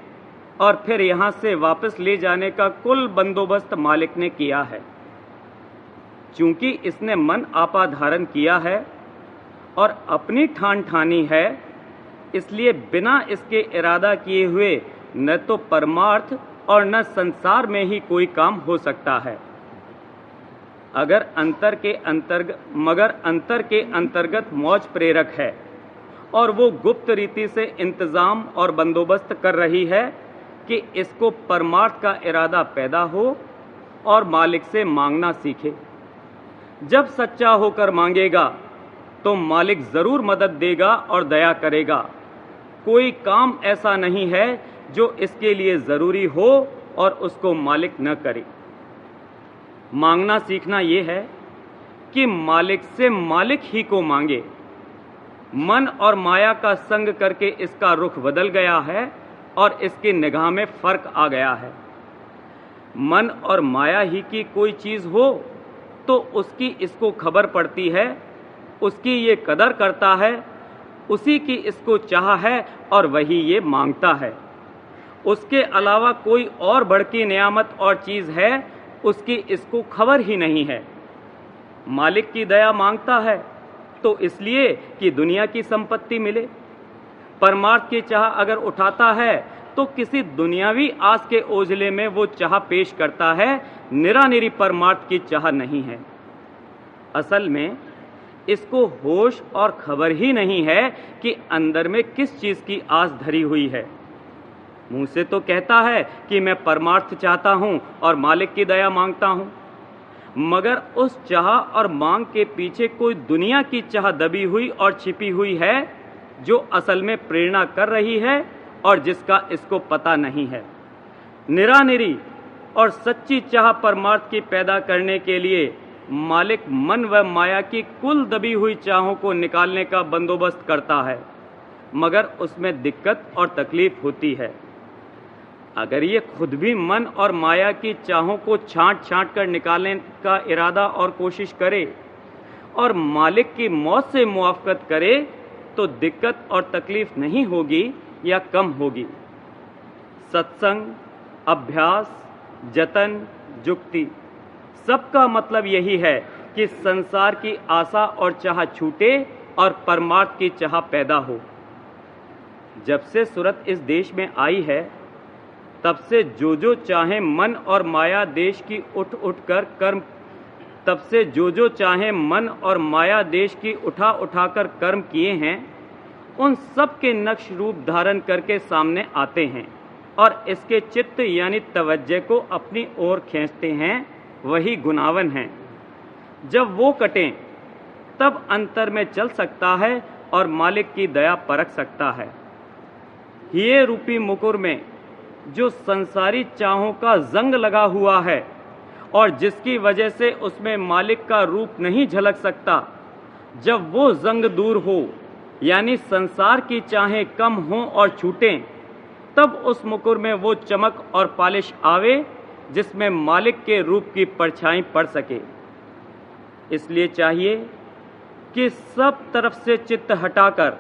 और फिर यहाँ से वापस ले जाने का कुल बंदोबस्त मालिक ने किया है। चूंकि इसने मन आपा धारण किया है और अपनी ठान ठानी है, इसलिए बिना इसके इरादा किए हुए न तो परमार्थ और न संसार में ही कोई काम हो सकता है। मगर अंतर के अंतर्गत मौज प्रेरक है और वो गुप्त रीति से इंतजाम और बंदोबस्त कर रही है कि इसको परमार्थ का इरादा पैदा हो और मालिक से मांगना सीखे। जब सच्चा होकर मांगेगा तो मालिक जरूर मदद देगा और दया करेगा। कोई काम ऐसा नहीं है जो इसके लिए जरूरी हो और उसको मालिक न करे। मांगना सीखना यह है कि मालिक से मालिक ही को मांगे। मन और माया का संग करके इसका रुख बदल गया है और इसकी निगाह में फर्क आ गया है। मन और माया ही की कोई चीज हो तो उसकी इसको खबर पड़ती है, उसकी ये कदर करता है, उसी की इसको चाह है और वही ये मांगता है। उसके अलावा कोई और बढ़की नियामत और चीज है, उसकी इसको खबर ही नहीं है। मालिक की दया मांगता है तो इसलिए कि दुनिया की संपत्ति मिले। परमार्थ की चाह अगर उठाता है तो किसी दुनियावी आस के ओझले में वो चाह पेश करता है, निरानिरी परमार्थ की चाह नहीं है। असल में इसको होश और खबर ही नहीं है कि अंदर में किस चीज की आस धरी हुई है। मुंह से तो कहता है कि मैं परमार्थ चाहता हूं और मालिक की दया मांगता हूं, मगर उस चाह और मांग के पीछे कोई दुनिया की चाह दबी हुई और छिपी हुई है जो असल में प्रेरणा कर रही है और जिसका इसको पता नहीं है। निरानिरी और सच्ची चाह परमार्थ की पैदा करने के लिए मालिक मन व माया की कुल दबी हुई चाहों को निकालने का बंदोबस्त करता है, मगर उसमें दिक्कत और तकलीफ होती है। अगर ये खुद भी मन और माया की चाहों को छांट छांट कर निकालने का इरादा और कोशिश करे और मालिक की मौत से मुआफ़कत करे तो दिक्कत और तकलीफ नहीं होगी या कम होगी। सत्संग, अभ्यास, जतन, जुक्ति, सबका मतलब यही है कि संसार की आशा और चाह छूटे और परमार्थ की चाह पैदा हो। जब से सूरत इस देश में आई है तब से जो चाहे मन और माया देश की उठ कर कर्म किए हैं, उन सब के नक्श रूप धारण करके सामने आते हैं और इसके चित्त यानी तवज्जे को अपनी ओर खींचते हैं, वही गुनावन हैं। जब वो कटें तब अंतर में चल सकता है और मालिक की दया परख सकता है। ये रूपी मुकुर में जो संसारी चाहों का जंग लगा हुआ है और जिसकी वजह से उसमें मालिक का रूप नहीं झलक सकता, जब वो जंग दूर हो यानी संसार की चाहें कम हों और छूटें, तब उस मुकुर में वो चमक और पालिश आवे जिसमें मालिक के रूप की परछाई पड़ सके। इसलिए चाहिए कि सब तरफ से चित्त हटाकर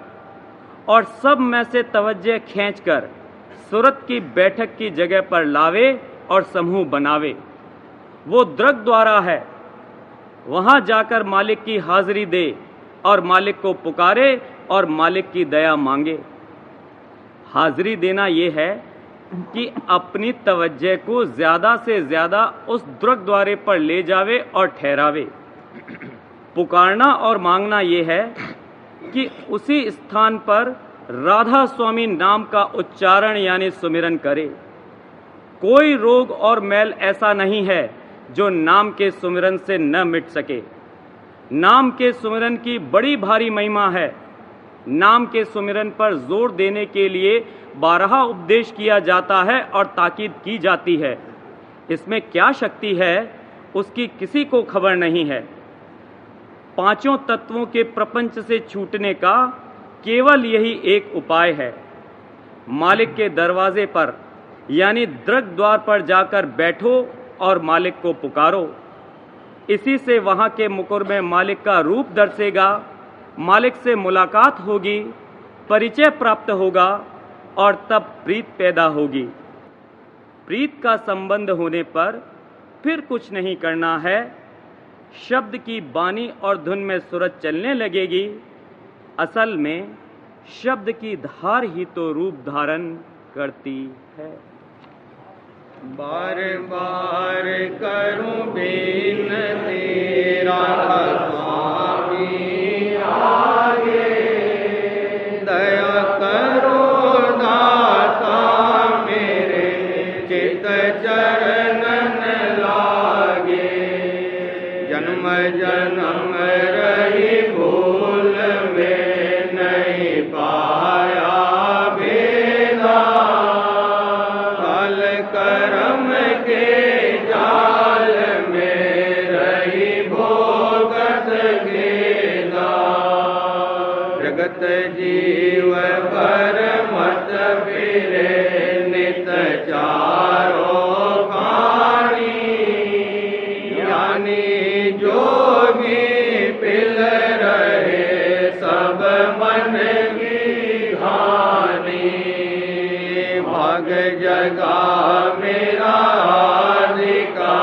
और सब में से तवज्जे खींचकर सूरत की बैठक की जगह पर लावे और समूह बनावे। वो दृग द्वारा है, वहां जाकर मालिक की हाजिरी दे और मालिक को पुकारे और मालिक की दया मांगे। हाजिरी देना ये है कि अपनी तवज्जे को ज्यादा से ज्यादा उस दृग द्वारे पर ले जावे और ठहरावे। पुकारना और मांगना ये है कि उसी स्थान पर राधा स्वामी नाम का उच्चारण यानी सुमिरन करे। कोई रोग और मैल ऐसा नहीं है जो नाम के सुमिरन से न मिट सके। नाम के सुमिरन की बड़ी भारी महिमा है। नाम के सुमिरन पर जोर देने के लिए 12 उपदेश किया जाता है और ताकीद की जाती है। इसमें क्या शक्ति है उसकी किसी को खबर नहीं है। पांचों तत्वों के प्रपंच से छूटने का केवल यही एक उपाय है। मालिक के दरवाजे पर यानी दृग द्वार पर जाकर बैठो और मालिक को पुकारो। इसी से वहां के मुकुर में मालिक का रूप दर्शेगा, मालिक से मुलाकात होगी, परिचय प्राप्त होगा और तब प्रीत पैदा होगी। प्रीत का संबंध होने पर फिर कुछ नहीं करना है। शब्द की बानी और धुन में सूरत चलने लगेगी। असल में शब्द की धार ही तो रूप धारण करती है। बार बार करूं बिनती राधा स्वामी आगे, दया करो दाता मेरे चित चरणन लागे। जन्म जन्म रही भूल में नहीं पाया भेदा, काल करम के जाल में रही भोगत गेदा। जगत जीव पर मत फिरे नित चारों खानी, यानी जोगी पिल रहे सब मन की घानी। भाग जगा मेरा अधिका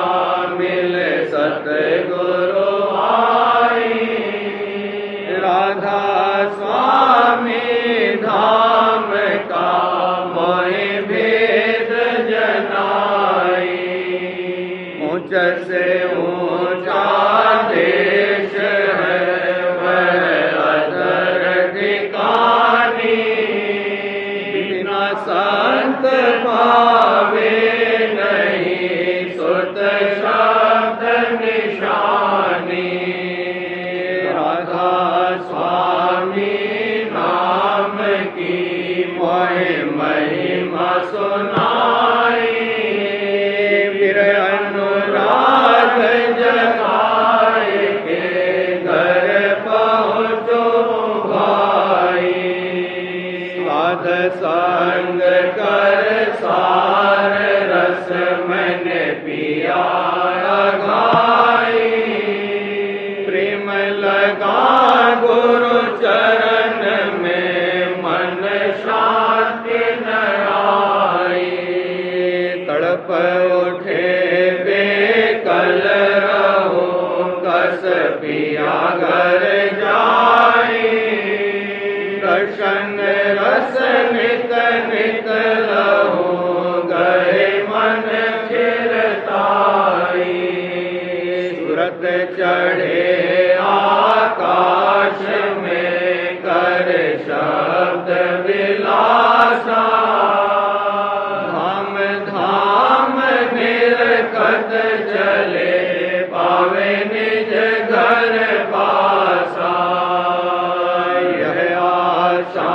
मिल सतगुरु आई। राधा स्वामी धाम का मोहि भेद जनाई। ऊंच से ऊंचा देश है वह पावे नहीं सुत शब्द निशानी राधा स्वामी नाम की मोहि महिमा सुनाई फिर अनुराग जगाए के घर पहुँचो भाई साध संग कर सार रस मन पिया गाई प्रेम लगा गुरु चरण में मन शांति न आई तड़प उठे बेकल रहो कस पिया घर जाई दर्शन रस नित नित लहो गए मन फिरताई सूरत चढ़े आकाश में कर शब्द विलासा धाम धाम निरखत चले पावे निज घर पासा यह आशा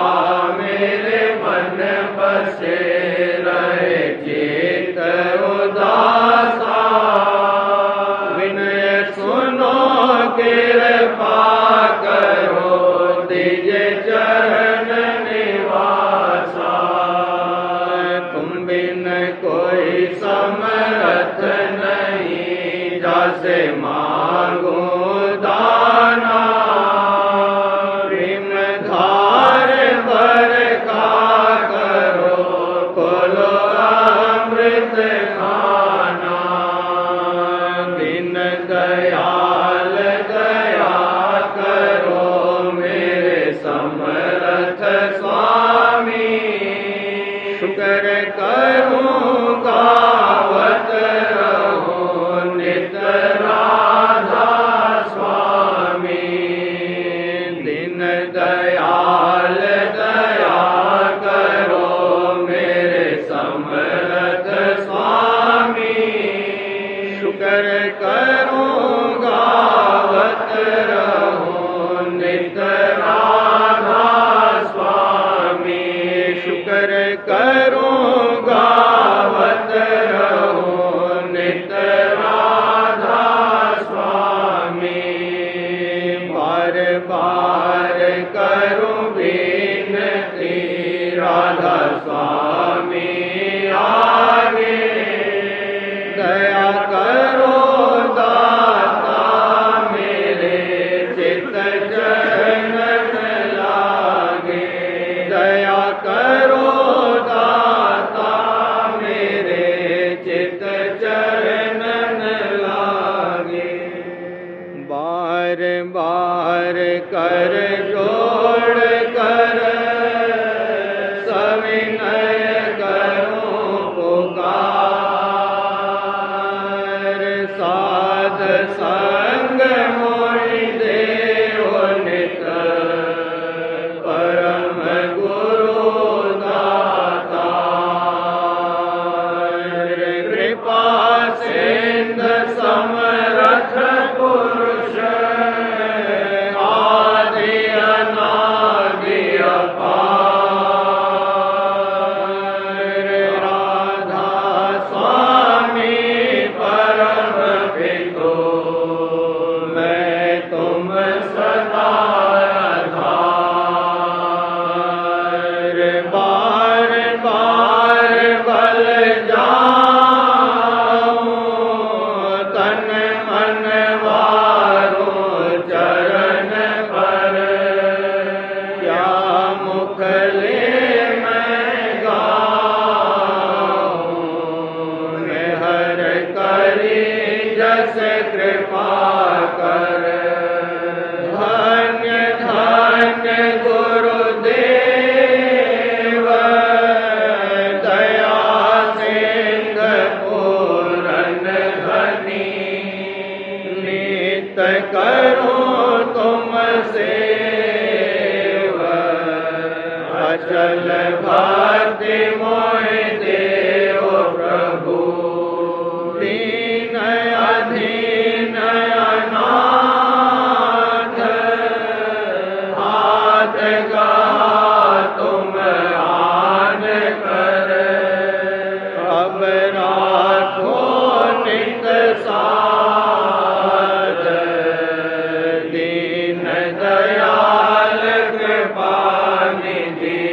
मेरे मन बसे रहे चित उदासा विनय सुनो कृपा करो दिज चरण निवासा तुम बिन कोई समर्थ नहीं जैसे मांगो दाना प्रेम धार भर का करो खोलो अमृत खाना दिन दयाल दया करो मेरे समर्थ स्वामी शुक्र करूं गावत रहो नित राधा स्वामी दिन दयाल दया करो मेरे समर्थ स्वामी शुक्र करूं गावत रहो नित राधा स्वामी शुक्र करूं गावत रहो नित राधा स्वामी बार बार करूं विनती राधा स्वामी आगे दया करो दाता मेरे चित चरण लागे दया करो दाता मेरे चित चरण लागे बार बार कर जोड़ कर सविनय करूं पुकार साध संग मोहि देव नित परम गुरु दाता कृपा सिंध समरथ पुरुष आदि अनादि अपार राधा स्वामी परम पितो मैं तुम सदा आधार बार बार बल जाऊं अब राखो नित साध, दीन दयाल कृपा निधि,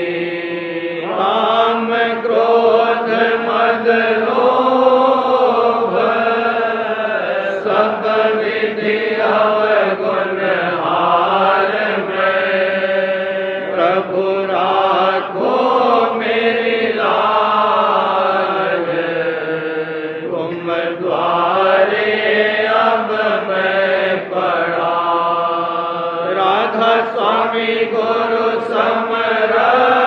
काम क्रोध मद लोभ, सब विधि अवगुण हार में, प्रभु राखो मेरी लाज, तुम द्वारे अब मैं पड़ा। राधा स्वामी गुरु समरथ,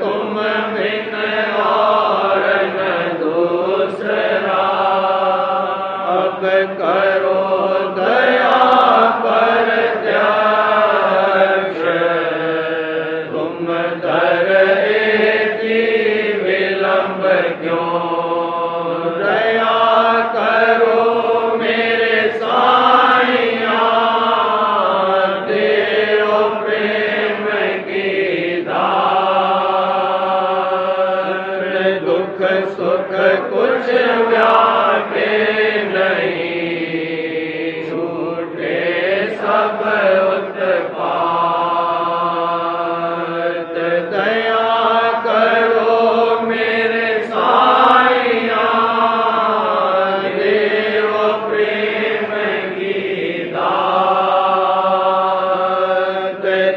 तुम बिन और न दूसरा, अब करो दया पर त्याग, तुम धरती विलंब क्यों, दया करो मेरे साईया, देओ प्रेम की दात, दुख सुख कुछ व्यापे नहीं, छूटे सब उत्पात, दया करो मेरे साईया, देव प्रेम की दात,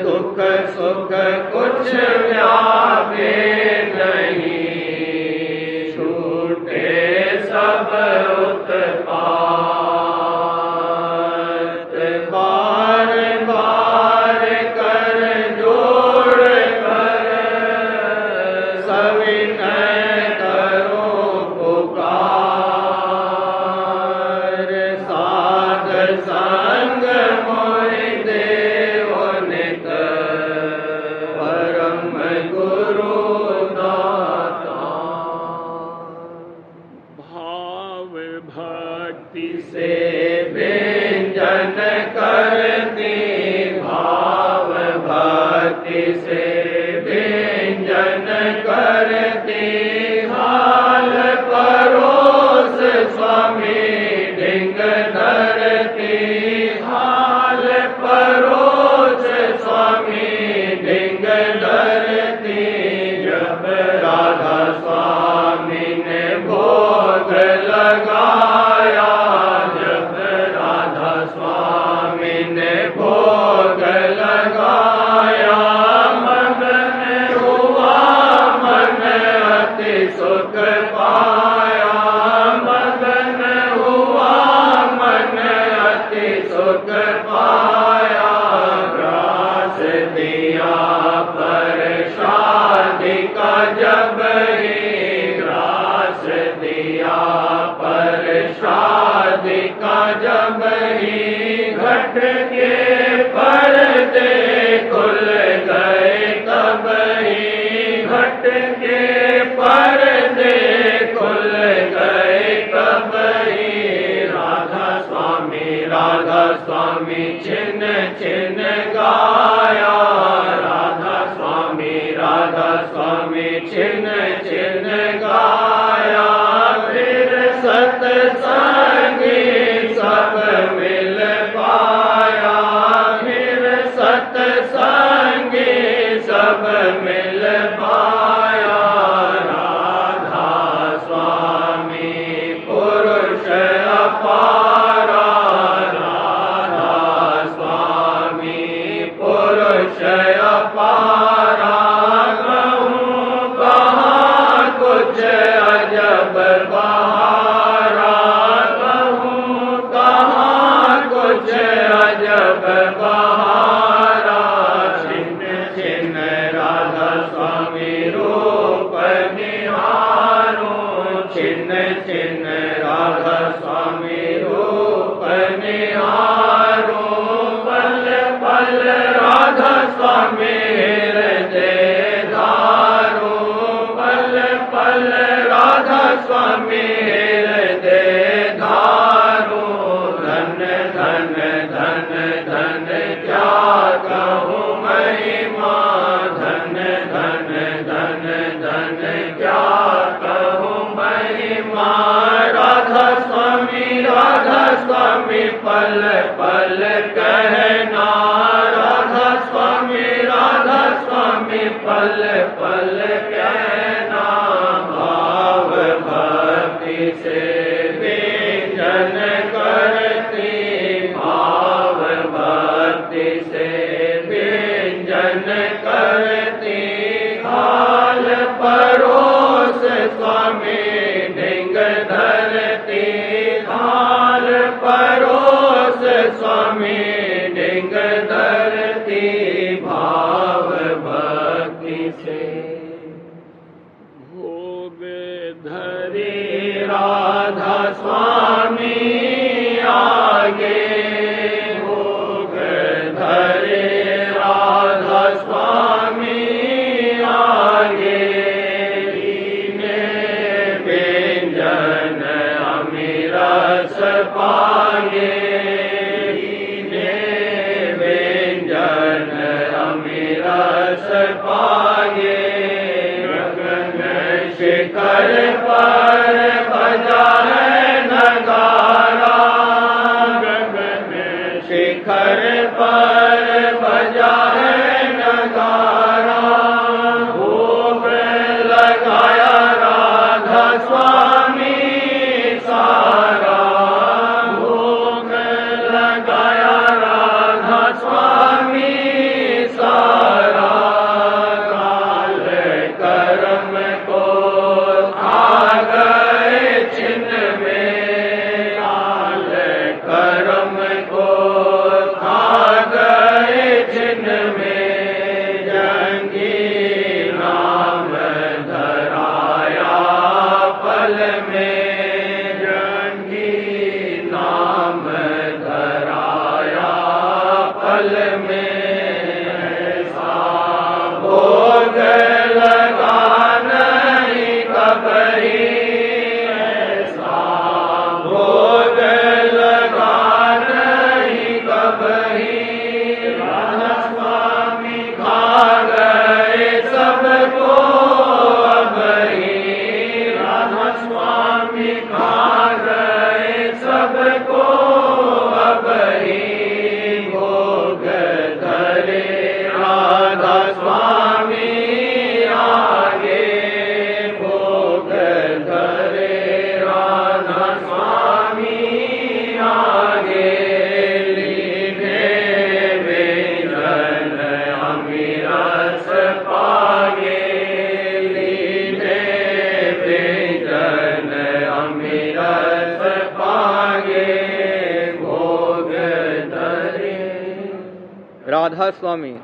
दुख सुख कुछ व्यापे नहीं, छूटे सब उत्पात, बार बार कर जोड़ कर सविनय करो पुकार, साध संग मोहि देव नित, परम गुरु दाता। भाव भक्ति से व्यंजन करती, भाव भक्ति से व्यंजन करती, हाल परोस स्वामी ढिंग धरती, हाल परोस स्वामी ढिंग धरती, जब राधा स्वामी ने भोग लगाया, जब राधा स्वामी ने भोग लगाया, मगन हुआ मन अति सुख पाया, मगन हुआ मन अति सुख पाया, ग्रास दिया पर शादी का जब ही, ग्रास दिया पर शादी का जब ही, घट के पर्दे खुल गए तब ही, घट के पर्दे खुल गए तब ही, राधा स्वामी छिन छिन गाया, राधा स्वामी छिन छिन गाया, फिर सत्संगी सब मिल पाया, फिर सत्संगी सब मिल पाया, राधा स्वामी पुरुष अपारा, राधा स्वामी पुरुष अपारा, कहूँ कहाँ कुछ पल पल कहना राधा स्वामी पल पल कहना भाव भक्ति से व्यंजन करती भाव भक्ति से व्यंजन करती हाल परोस स्वामी ढिंग धरती हाल परोस स्वामी ढिंग धरती भाव भक्ति से भोग धरे राधा स्वामी आगे भोग धरे राधा स्वामी आगे लीने व्यंजन अमिरस पागे लीने व्यंजन अमिरस पागे गगन शिखर पर बजा है नगारा गगन शिखर पर बजा है नगारा भोग लगाया राधा स्वामी सारा भोग लगाया राधा स्वामी सारा काल कर्म को आ गए छिन्न में काल कर्म को आ गए छिन्न में जंगी नाम धराया पल में जंगी नाम धराया पल में ऐसा भोग लगा नहीं कबरी ऐसा भोग लगा नहीं कबरी राधा स्वामी खा गए सबको अबरी राधा स्वामी खा गए सबको अबरी भोग धरे राधा स्वामी आगे भोग धरे राधा स्वामी आगे लीने व्यंजन अमिरस पागे लीने व्यंजन अमिरस पागे भोग धरे राधा स्वामी